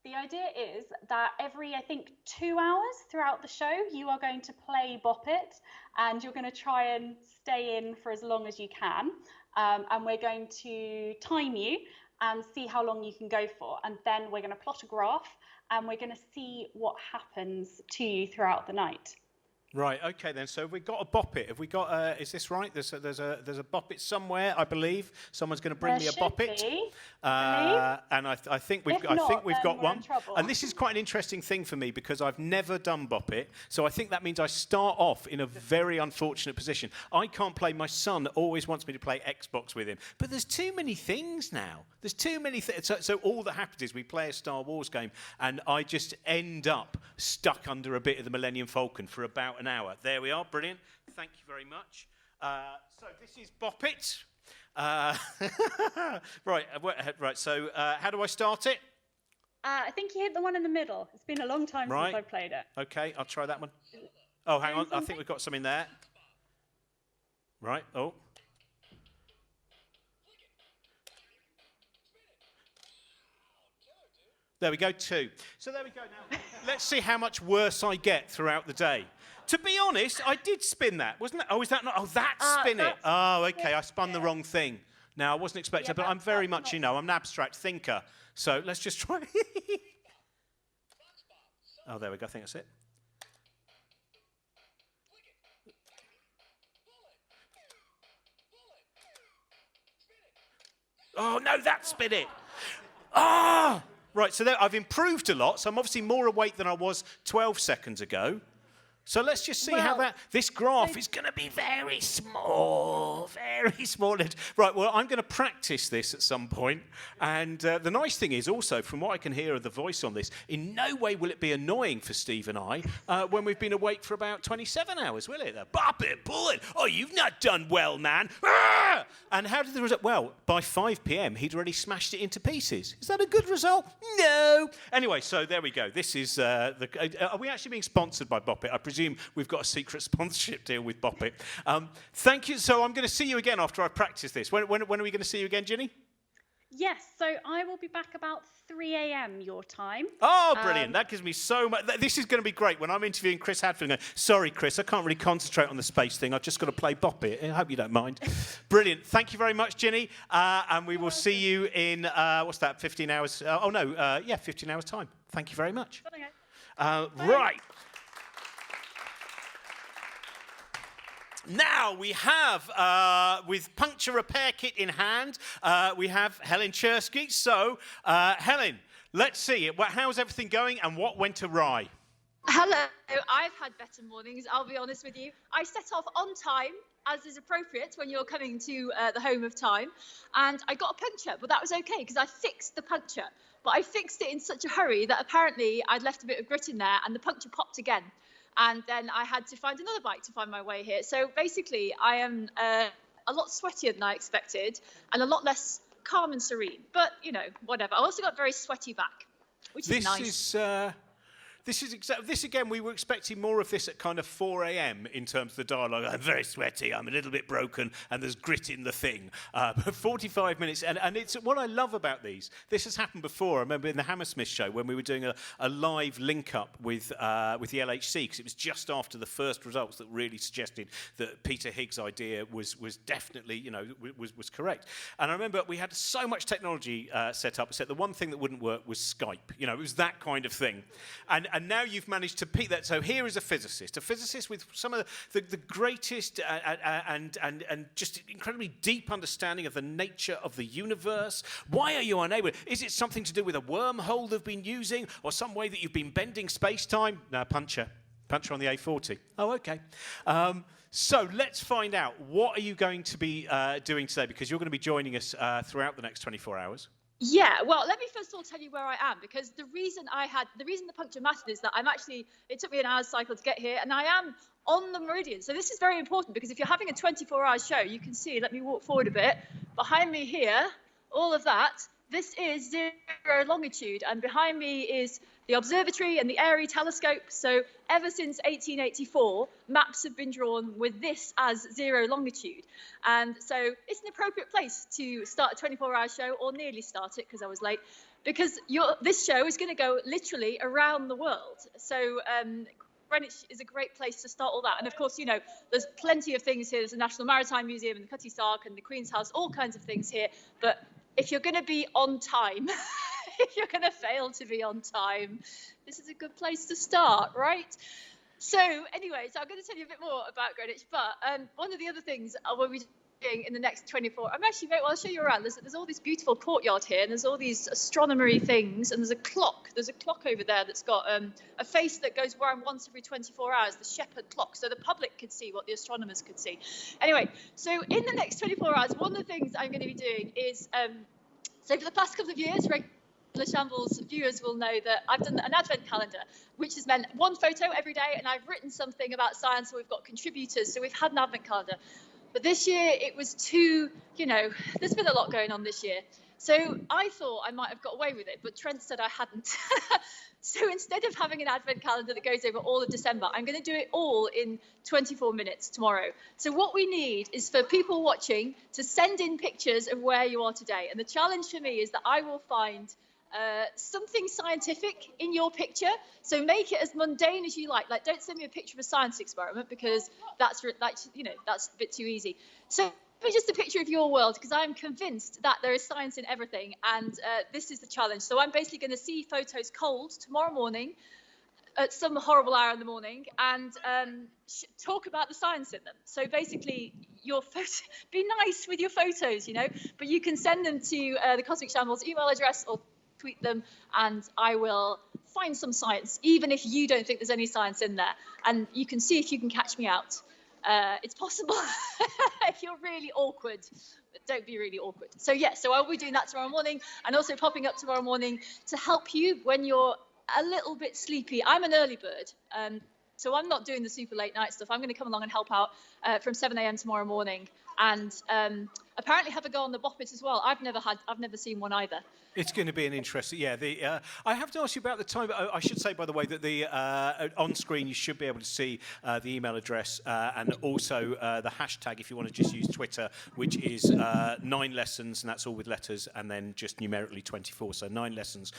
Speaker 4: the idea is that every, I think, 2 hours throughout the show, you are going to play Bop It, and you're going to try and stay in for as long as you can. And we're going to time you and see how long you can go for. And then we're going to plot a graph, and we're going to see what happens to you throughout the night.
Speaker 1: Right. Okay. Then. So we've got a Bop It. Have we got? Is this right? There's a Bop It somewhere. I believe someone's going to bring me a Bop It. And I think we've got one. And this is quite an interesting thing for me because I've never done Bop It. So I think that means I start off in a very unfortunate position. I can't play. My son always wants me to play Xbox with him, but there's too many things now. There's too many things. So all that happens is we play a Star Wars game, and I just end up stuck under a bit of the Millennium Falcon for about an hour. There we are. Brilliant. Thank you very much. So this is Bop It. Right. So how do I start it?
Speaker 4: I think you hit the one in the middle. It's been a long time since I've played it.
Speaker 1: Okay, I'll try that one. Oh, hang on. I think we've got some in there. Right. Oh. There we go, 2. So there we go. Now, let's see how much worse I get throughout the day. To be honest, I did spin that, wasn't it? Oh, is that not? Oh, that's spin it. Oh, okay, I spun the wrong thing. Now, I wasn't expecting but I'm very much, I'm an abstract thinker. So let's just try. Oh, there we go. I think that's it. Oh, no, that's spin it. Ah! Right, so there, I've improved a lot, so I'm obviously more awake than I was 12 seconds ago. So let's just see how this graph is going to be very small, very small. Right, well, I'm going to practice this at some point. And the nice thing is also, from what I can hear of the voice on this, in no way will it be annoying for Steve and I when we've been awake for about 27 hours, will it? Bop it, pull it. Oh, you've not done well, man. Ah! And how did the result? Well, by 5 p.m., he'd already smashed it into pieces. Is that a good result? No. Anyway, so there we go. This is are we actually being sponsored by Bop It? I presume we've got a secret sponsorship deal with Bop It. Thank you. So I'm going to see you again after I practice this. When are we going to see you again, Ginny?
Speaker 4: Yes, so I will be back about 3 a.m. your time.
Speaker 1: Oh, brilliant. That gives me so much. This is going to be great when I'm interviewing Chris Hadfield. Going, sorry, Chris, I can't really concentrate on the space thing. I've just got to play Bop It. I hope you don't mind. Brilliant. Thank you very much, Ginny. And we will see you in, what's that, 15 hours? 15 hours' time. Thank you very much. Right. Now we have, with puncture repair kit in hand, we have Helen Chersky. So, Helen, let's see. How's everything going and what went awry?
Speaker 5: Hello. I've had better mornings, I'll be honest with you. I set off on time, as is appropriate when you're coming to the home of time. And I got a puncture, but that was okay because I fixed the puncture. But I fixed it in such a hurry that apparently I'd left a bit of grit in there and the puncture popped again. And then I had to find another bike to find my way here. So basically, I am a lot sweatier than I expected and a lot less calm and serene. But, you know, whatever. I also got very sweaty back, which is nice.
Speaker 1: This again, we were expecting more of this at kind of 4 a.m. in terms of the dialogue. I'm very sweaty, I'm a little bit broken, and there's grit in the thing. 45 minutes, and it's what I love about these. This has happened before. I remember in the Hammersmith show when we were doing a live link-up with the LHC, because it was just after the first results that really suggested that Peter Higgs' idea was definitely, you know, was correct. And I remember we had so much technology set up, except the one thing that wouldn't work was Skype. You know, it was that kind of thing. And now you've managed to peak that. So here is a physicist with some of the greatest and just incredibly deep understanding of the nature of the universe. Why are you unable? Is it something to do with a wormhole they've been using, or some way that you've been bending space-time? No, puncture on the A40. Oh, okay. So let's find out. What are you going to be doing today? Because you're going to be joining us throughout the next 24 hours.
Speaker 5: Yeah, well, let me first of all tell you where I am, because the reason the puncture mattered is that it took me an hour's cycle to get here, and I am on the meridian. So this is very important, because if you're having a 24-hour show, you can see, let me walk forward a bit, behind me here, all of that, this is 0 longitude, and behind me is the observatory and the Airy telescope. So ever since 1884, maps have been drawn with this as 0 longitude. And so it's an appropriate place to start a 24-hour show, or nearly start it because I was late, because this show is going to go literally around the world. So Greenwich is a great place to start all that. And of course, you know, there's plenty of things here. There's the National Maritime Museum and the Cutty Sark and the Queen's House, all kinds of things here. But if you're going to be on time, if you're going to fail to be on time, this is a good place to start, right? So anyway, I'm going to tell you a bit more about Greenwich, but one of the other things we'll be doing in the next 24, I'll show you around. There's all this beautiful courtyard here, and there's all these astronomy things, and there's a clock over there that's got a face that goes around once every 24 hours, the Shepherd clock, so the public could see what the astronomers could see. Anyway, so in the next 24 hours, one of the things I'm going to be doing is, so for the past couple of years, regular Shambles viewers will know that I've done an advent calendar, which has meant one photo every day, and I've written something about science, so we've got contributors, so we've had an advent calendar. But this year it was too, you know, there's been a lot going on this year. So I thought I might have got away with it, but Trent said I hadn't. So instead of having an advent calendar that goes over all of December, I'm going to do it all in 24 minutes tomorrow. So what we need is for people watching to send in pictures of where you are today. And the challenge for me is that I will find something scientific in your picture. So make it as mundane as you like. Like, don't send me a picture of a science experiment, because that's a bit too easy. So just a picture of your world, because I'm convinced that there is science in everything, and this is the challenge. So I'm basically going to see photos cold tomorrow morning at some horrible hour in the morning, and talk about the science in them. So basically, be nice with your photos, you know, but you can send them to the Cosmic Shambles email address or tweet them, and I will find some science, even if you don't think there's any science in there, and you can see if you can catch me out. It's possible if you're really awkward, but don't be really awkward. So so I'll be doing that tomorrow morning, and also popping up tomorrow morning to help you when you're a little bit sleepy. I'm an early bird, so I'm not doing the super late night stuff. I'm going to come along and help out from 7 a.m. tomorrow morning, and apparently have a go on the Bop It as well. I've never seen one either.
Speaker 1: It's going to be an interesting, I have to ask you about the time. I should say, by the way, that the on screen you should be able to see the email address and also the hashtag if you want to just use Twitter, which is 9 lessons, and that's all with letters, and then just numerically 24. So 9 lessons,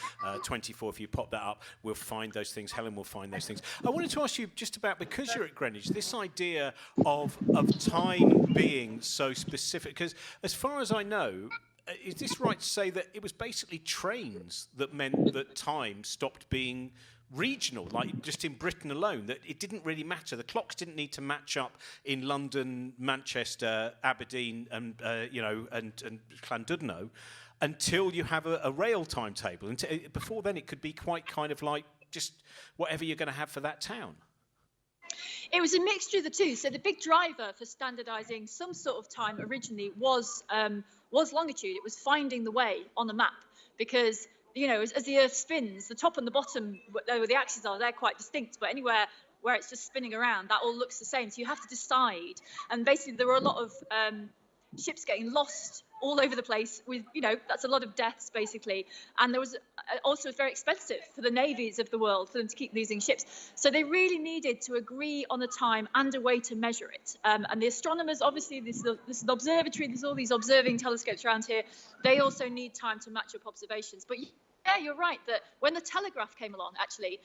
Speaker 1: 24. If you pop that up, we'll find those things. Helen will find those things. I wanted to ask you just about, because you're at Greenwich, this idea of time being so specific, because as far as I know, is this right to say that it was basically trains that meant that time stopped being regional, like just in Britain alone, that it didn't really matter? The clocks didn't need to match up in London, Manchester, Aberdeen, and Llandudno until you have a rail timetable. And before then, it could be quite kind of like just whatever you're going to have for that town.
Speaker 5: It was a mixture of the two. So the big driver for standardising some sort of time originally was longitude. It was finding the way on the map, because as the Earth spins, the top and the bottom, where the axes are, they're quite distinct. But anywhere where it's just spinning around, that all looks the same. So you have to decide. And basically, there were a lot of ships getting lost all over the place with, that's a lot of deaths basically. And there was also very expensive for the navies of the world for them to keep losing ships. So they really needed to agree on a time and a way to measure it. And the astronomers, obviously, this is an observatory, there's all these observing telescopes around here. They also need time to match up observations. But yeah, you're right that when the telegraph came along, actually,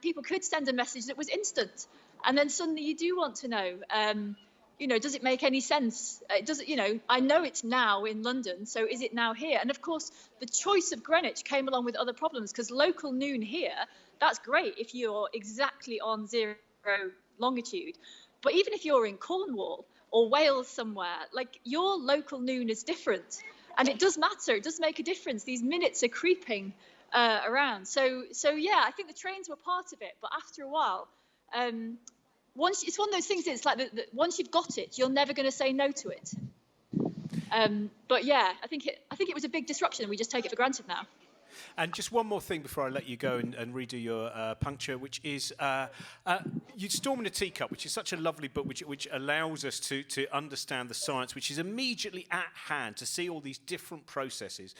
Speaker 5: people could send a message that was instant. And then suddenly you do want to know, does it make any sense? I know it's now in London, so is it now here? And of course, the choice of Greenwich came along with other problems, because local noon here, that's great if you're exactly on 0 longitude. But even if you're in Cornwall or Wales somewhere, like, your local noon is different. And it does matter. It does make a difference. These minutes are creeping around. So yeah, I think the trains were part of it. But after a while, it's one of those things. It's like once you've got it, you're never going to say no to it. But yeah, I think it was a big disruption, and we just take it for granted now.
Speaker 1: And just one more thing before I let you go and redo your puncture, which is You Storm in a Teacup, which is such a lovely book, which allows us to understand the science, which is immediately at hand, to see all these different processes.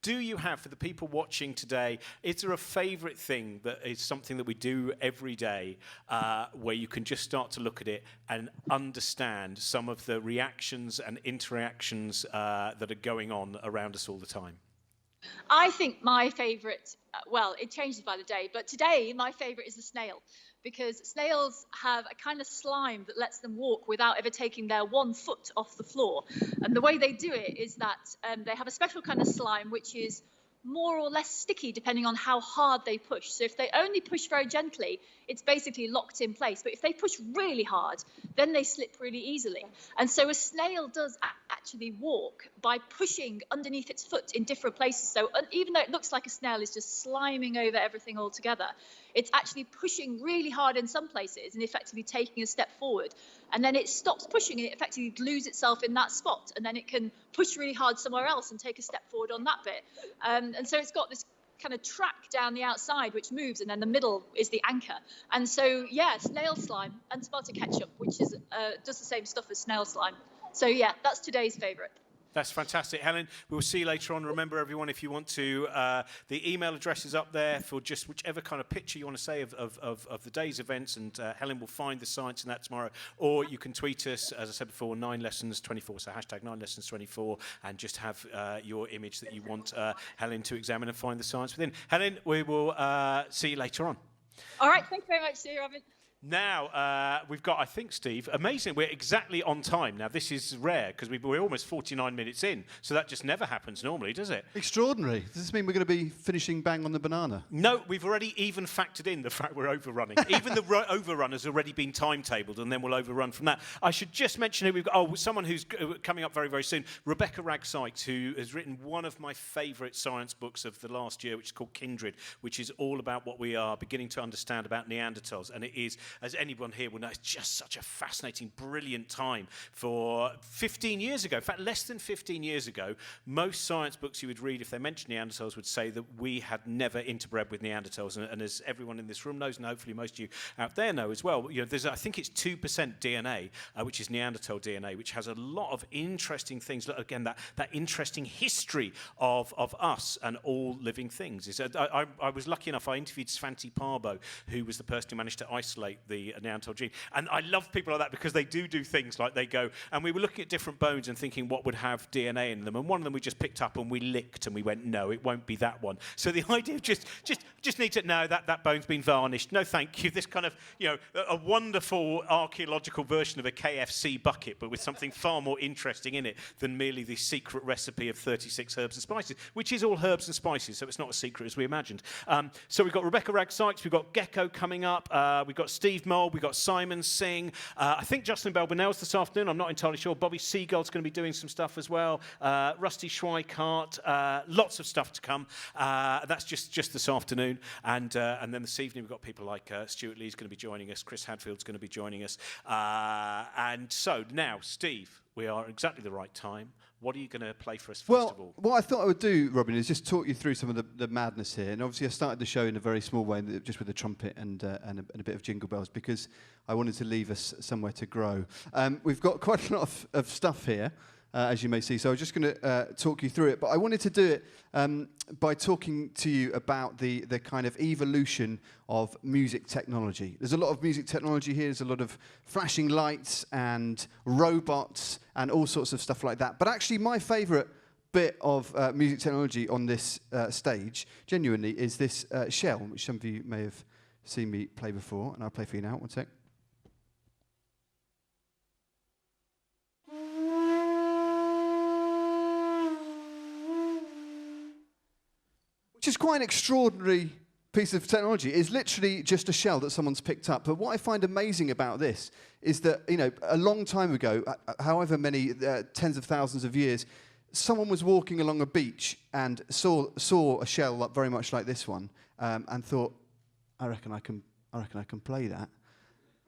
Speaker 1: Do you have, for the people watching today, is there a favourite thing that is something that we do every day where you can just start to look at it and understand some of the reactions and interactions that are going on around us all the time?
Speaker 5: I think my favourite, it changes by the day, but today my favourite is the snail, because snails have a kind of slime that lets them walk without ever taking their one foot off the floor. And the way they do it is that they have a special kind of slime which is more or less sticky depending on how hard they push. So if they only push very gently, it's basically locked in place. But if they push really hard, then they slip really easily. And so a snail does actually walk by pushing underneath its foot in different places. So even though it looks like a snail is just sliming over everything altogether, it's actually pushing really hard in some places and effectively taking a step forward. And then it stops pushing and it effectively glues itself in that spot. And then it can push really hard somewhere else and take a step forward on that bit. And so it's got this kind of track down the outside which moves, and then the middle is the anchor. And so, yeah, snail slime and tomato ketchup, which is does the same stuff as snail slime. So, yeah, that's today's favourite.
Speaker 1: That's fantastic. Helen, we'll see you later on. Remember, everyone, if you want to, the email address is up there for just whichever kind of picture you want to say of the day's events, and Helen will find the science in that tomorrow. Or you can tweet us, as I said before, 9lessons24, so hashtag 9lessons24, and just have your image that you want Helen to examine and find the science within. Helen, we will see you later on.
Speaker 5: All right, thank you very much. See you, Robin.
Speaker 1: Now, we've got, I think, Steve, amazing. We're exactly on time. Now, this is rare because we're almost 49 minutes in, so that just never happens normally, does it?
Speaker 2: Extraordinary. Does this mean we're going to be finishing bang on the banana?
Speaker 1: No, we've already even factored in the fact we're overrunning. Even the overrun has already been timetabled, and then we'll overrun from that. I should just mention who we've got. Someone who's coming up very, very soon, Rebecca Ragg-Sykes, who has written one of my favourite science books of the last year, which is called Kindred, which is all about what we are beginning to understand about Neanderthals, and it is as anyone here will know, it's just such a fascinating, brilliant time. For 15 years ago, in fact, less than 15 years ago, most science books you would read, if they mentioned Neanderthals, would say that we had never interbred with Neanderthals. And as everyone in this room knows, and hopefully most of you out there know as well, there's, I think it's 2% DNA, which is Neanderthal DNA, which has a lot of interesting things. Again, that interesting history of us and all living things. I was lucky enough, I interviewed Svante Parbo, who was the person who managed to isolate the Neanderthal gene. And I love people like that because they do things like they go, and we were looking at different bones and thinking what would have DNA in them. And one of them we just picked up and we licked and we went, no, it won't be that one. So the idea of just need to know that bone's been varnished. No, thank you. This kind of, a wonderful archaeological version of a KFC bucket, but with something far more interesting in it than merely the secret recipe of 36 herbs and spices, which is all herbs and spices, so it's not as secret as we imagined. So we've got Rebecca Ragg-Sykes, we've got Gecko coming up, we've got Steve Mould, we've got Simon Singh, I think Justin Belbinell's this afternoon, I'm not entirely sure. Bobby Seagull's going to be doing some stuff as well, Rusty Schweikart, lots of stuff to come. That's just this afternoon, and then this evening we've got people like Stuart Lee's going to be joining us, Chris Hadfield's going to be joining us, and so now, Steve, we are exactly the right time. What are you going to play for us first of all?
Speaker 2: What I thought I would do, Robin, is just talk you through some of the madness here. And obviously I started the show in a very small way, just with the trumpet and a bit of jingle bells, because I wanted to leave us somewhere to grow. We've got quite a lot of stuff here, as you may see, so I'm just going to talk you through it. But I wanted to do it by talking to you about the kind of evolution of music technology. There's a lot of music technology here. There's a lot of flashing lights and robots and all sorts of stuff like that. But actually, my favourite bit of music technology on this stage, genuinely, is this shell, which some of you may have seen me play before. And I'll play for you now. One sec. Which is quite an extraordinary piece of technology. It's literally just a shell that someone's picked up. But what I find amazing about this is that, a long time ago, however many tens of thousands of years, someone was walking along a beach and saw a shell very much like this one, and thought, I reckon I can play that.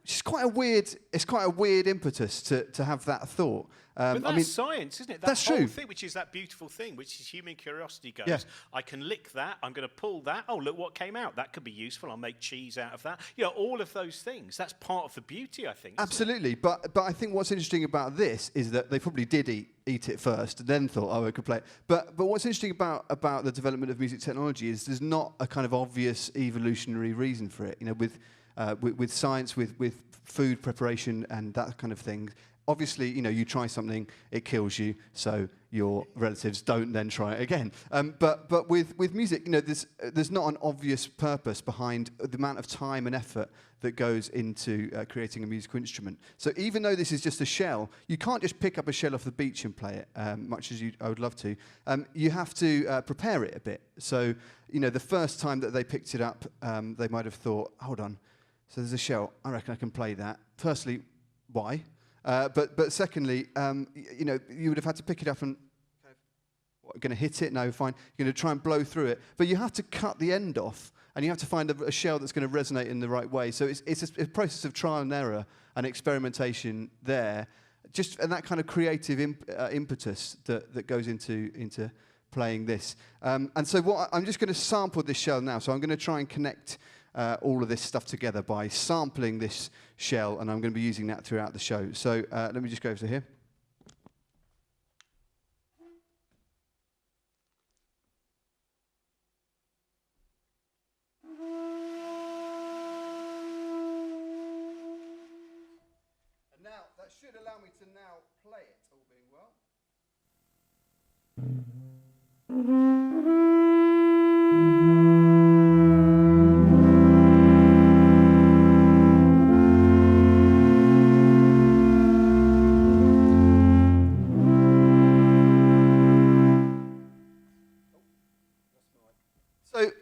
Speaker 2: It's quite a weird impetus to have that thought.
Speaker 1: But that's science, isn't it?
Speaker 2: That's true.
Speaker 1: Thing, which is that beautiful thing, which is human curiosity goes,
Speaker 2: yeah.
Speaker 1: I can lick that, I'm going to pull that, oh, look what came out. That could be useful, I'll make cheese out of that. All of those things. That's part of the beauty, I think.
Speaker 2: Absolutely. But I think what's interesting about this is that they probably did eat it first and then thought, oh, I could play it. But what's interesting about the development of music technology is there's not a kind of obvious evolutionary reason for it. With science, with food preparation and that kind of thing, obviously, you try something, it kills you, so your relatives don't then try it again. But with music, there's not an obvious purpose behind the amount of time and effort that goes into creating a musical instrument. So even though this is just a shell, you can't just pick up a shell off the beach and play it, much as I would love to. You have to prepare it a bit. So, the first time that they picked it up, they might have thought, hold on, so there's a shell, I reckon I can play that. Firstly, why? But secondly, you would have had to pick it up and going to hit it? No, fine. You're going to try and blow through it. But you have to cut the end off, and you have to find a shell that's going to resonate in the right way. So it's a process of trial and error and experimentation there, and that kind of creative impetus that goes into playing this. And so I'm just going to sample this shell now. So I'm going to try and connect all of this stuff together by sampling this shell, and I'm going to be using that throughout the show. So let me just go over to here. And now, that should allow me to now play it, all being well.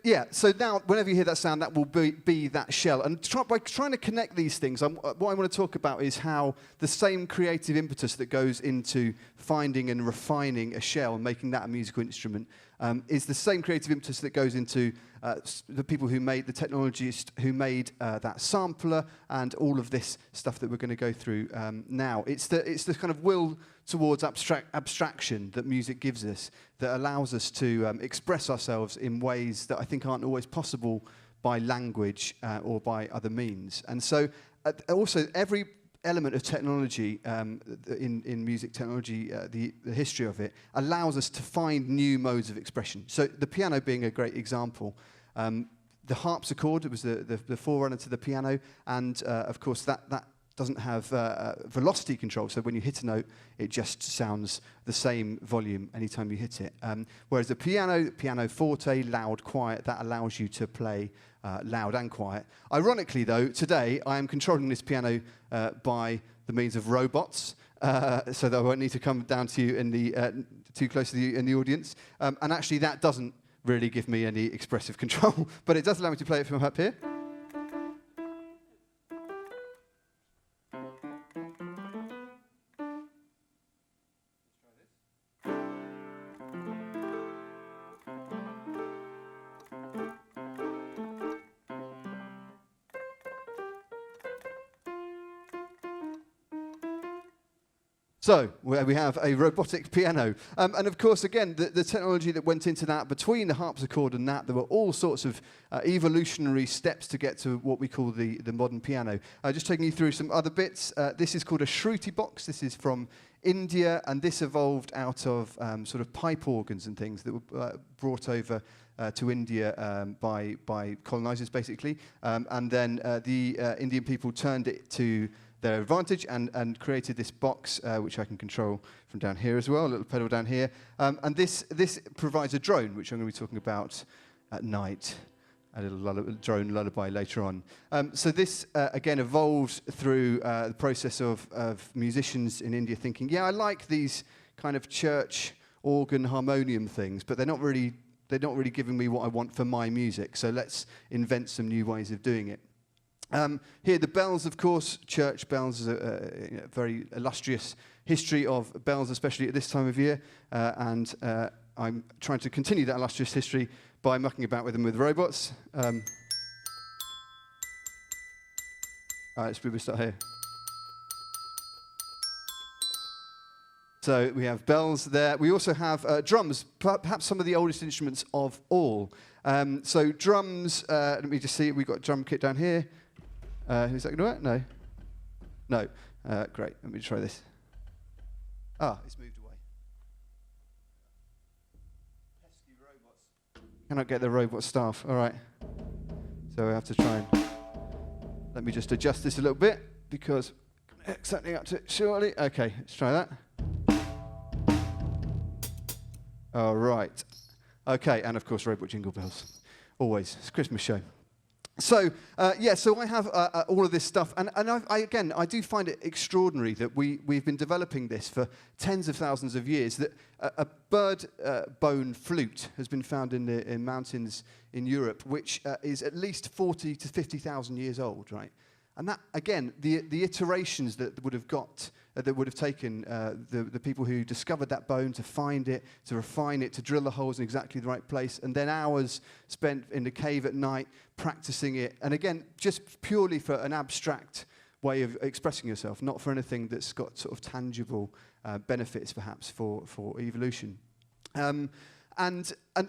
Speaker 2: yeah, so now whenever you hear that sound, that will be that shell. And by trying to connect these things, what I want to talk about is how the same creative impetus that goes into finding and refining a shell and making that a musical instrument is the same creative impetus that goes into the people who made, the technologists who made that sampler and all of this stuff that we're going to go through now. It's the kind of will towards abstraction that music gives us that allows us to express ourselves in ways that I think aren't always possible by language or by other means. And so also every element of technology in music technology, the history of it, allows us to find new modes of expression. So the piano being a great example. The harpsichord was the forerunner to the piano, and of course that doesn't have velocity control, so when you hit a note, it just sounds the same volume anytime you hit it. Whereas the piano forte, loud, quiet, that allows you to play loud and quiet. Ironically, though, today I am controlling this piano by the means of robots, so that I won't need to come down to you in the too close to you in the audience. And actually, that doesn't really give me any expressive control, but it does allow me to play it from up here. So we have a robotic piano. And of course, again, the technology that went into that, between the harpsichord and that, there were all sorts of evolutionary steps to get to what we call the modern piano. Just taking you through some other bits. This is called a Shruti Box. This is from India, and this evolved out of sort of pipe organs and things that were brought over to India by colonizers, basically. And then the Indian people turned it to their advantage and created this box, which I can control from down here as well, a little pedal down here. And this provides a drone, which I'm going to be talking about at night, a little drone lullaby later on. So this, again, evolved through the process of musicians in India thinking, yeah, I like these kind of church organ harmonium things, but they're not really giving me what I want for my music, so let's invent some new ways of doing it. Here, the bells, of course, church bells is a very illustrious history of bells, especially at this time of year, and I'm trying to continue that illustrious history by mucking about with them with robots. All right, let's start here. So we have bells there. We also have drums, perhaps some of the oldest instruments of all. So drums, let me just see, we've got a drum kit down here. Is that going to work? No. No. Great. Let me try this. It's moved away. Pesky robots. Cannot get the robot staff. All right. So I have to try and... Let me just adjust this a little bit, because something up to it surely. Okay, let's try that. All right. Okay, and of course, robot jingle bells. Always. It's a Christmas show. So, so I have all of this stuff, and I do find it extraordinary that we've been developing this for tens of thousands of years, that a bird bone flute has been found in mountains in Europe, which is at least 40 to 50,000 years old, right? And that, again, the iterations that would have taken the people who discovered that bone to find it, to refine it, to drill the holes in exactly the right place, and then hours spent in the cave at night practicing it. And again, just purely for an abstract way of expressing yourself, not for anything that's got sort of tangible benefits, perhaps, for evolution. And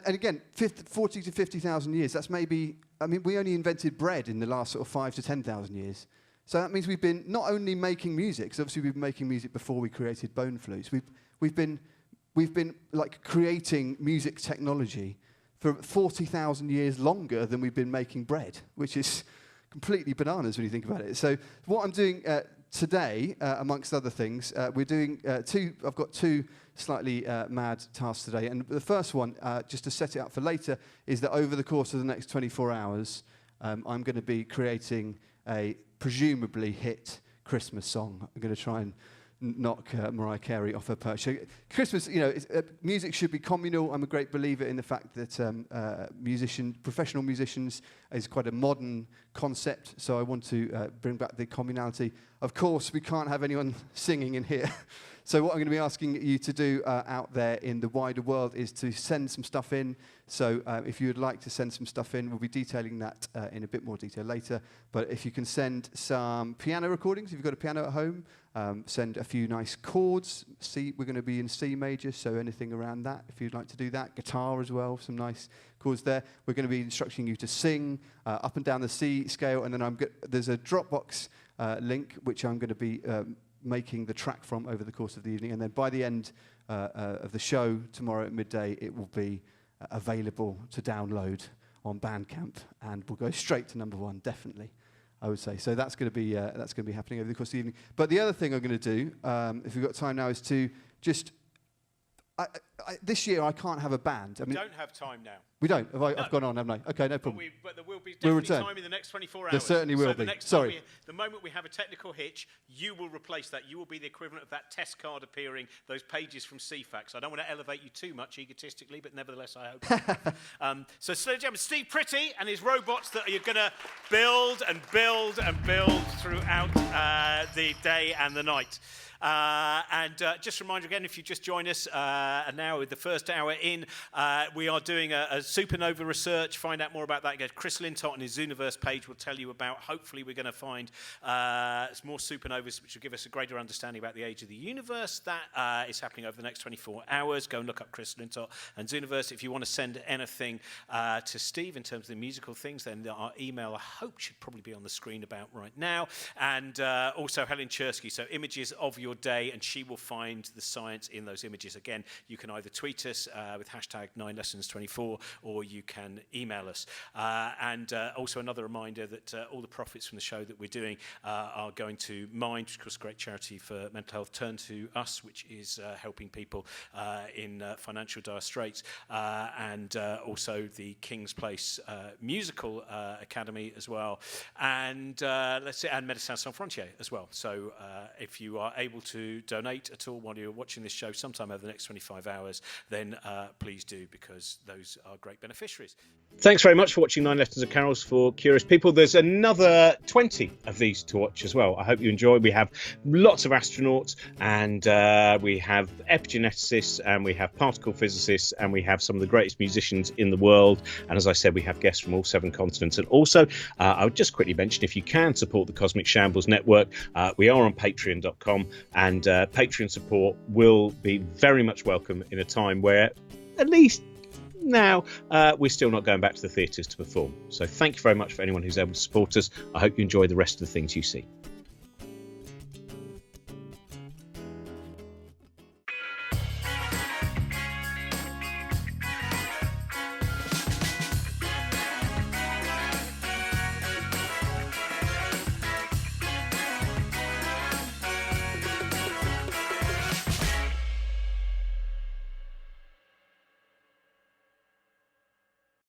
Speaker 2: again, 40 to 50,000 years, that's maybe... I mean, we only invented bread in the last sort of 5 to 10,000 years. So that means we've been not only making music, because obviously we've been making music before we created bone flutes. We've been like creating music technology for 40,000 years longer than we've been making bread, which is completely bananas when you think about it. So what I'm doing today, amongst other things, we're doing I've got two slightly mad tasks today. And the first one, just to set it up for later, is that over the course of the next 24 hours, I'm going to be creating a presumably hit Christmas song. I'm going to try and knock Mariah Carey off her perch. So Christmas, music should be communal. I'm a great believer in the fact that professional musicians is quite a modern concept. So I want to bring back the communality. Of course, we can't have anyone singing in here. So what I'm going to be asking you to do out there in the wider world is to send some stuff in. So if you would like to send some stuff in, we'll be detailing that in a bit more detail later. But if you can send some piano recordings, if you've got a piano at home, send a few nice chords. We're going to be in C major, so anything around that, if you'd like to do that. Guitar as well, some nice chords there. We're going to be instructing you to sing up and down the C scale, and then there's a Dropbox link, which I'm going to be making the track from over the course of the evening. And then by the end of the show tomorrow at midday, it will be available to download on Bandcamp, and we'll go straight to number 1, definitely, I would say. So that's going to be happening over the course of the evening. But the other thing I'm going to do, if we've got time now, is to just... this year I can't have a band.
Speaker 1: We don't have time now.
Speaker 2: We don't? I've gone on, haven't I? Okay, no problem.
Speaker 1: But there will be definitely time in the next 24 hours.
Speaker 2: There certainly will be. Sorry.
Speaker 1: The moment we have a technical hitch, you will replace that. You will be the equivalent of that test card appearing, those pages from CFAX. I don't want to elevate you too much egotistically, but nevertheless, I hope. So, ladies and gentlemen, Steve Pretty and his robots that you're going to build and build and build throughout the day and the night. Just a reminder again, if you just join us now with the first hour in, we are doing a supernova research. Find out more about that. Chris Lintott on his Zooniverse page will tell you about. Hopefully, we're going to find more supernovas, which will give us a greater understanding about the age of the universe. That is happening over the next 24 hours. Go and look up Chris Lintott and Zooniverse. If you want to send anything to Steve in terms of the musical things, then our email, I hope, should probably be on the screen about right now. And also Helen Chersky, so images of your day, and she will find the science in those images. Again, you can either tweet us with hashtag 9lessons24, or you can email us. Also another reminder that all the profits from the show that we're doing are going to Mind, which is a great charity for mental health, Turn to Us, which is helping people in financial dire straits, and also the King's Place Musical Academy as well, and Médecins Sans Frontières as well. So if you are able to donate at all while you're watching this show sometime over the next 25 hours, then please do, because those are great beneficiaries. Thanks very much for watching 9 Lessons and Carols for Curious People. There's another 20 of these to watch as well. I hope you enjoy. We have lots of astronauts, and we have epigeneticists, and we have particle physicists, and we have some of the greatest musicians in the world. And as I said, we have guests from all 7 continents. And also, I would just quickly mention, if you can support the Cosmic Shambles Network, we are on patreon.com, and Patreon support will be very much welcome in a time where, at least now, we're still not going back to the theatres to perform. So thank you very much for anyone who's able to support us. I hope you enjoy the rest of the things you see.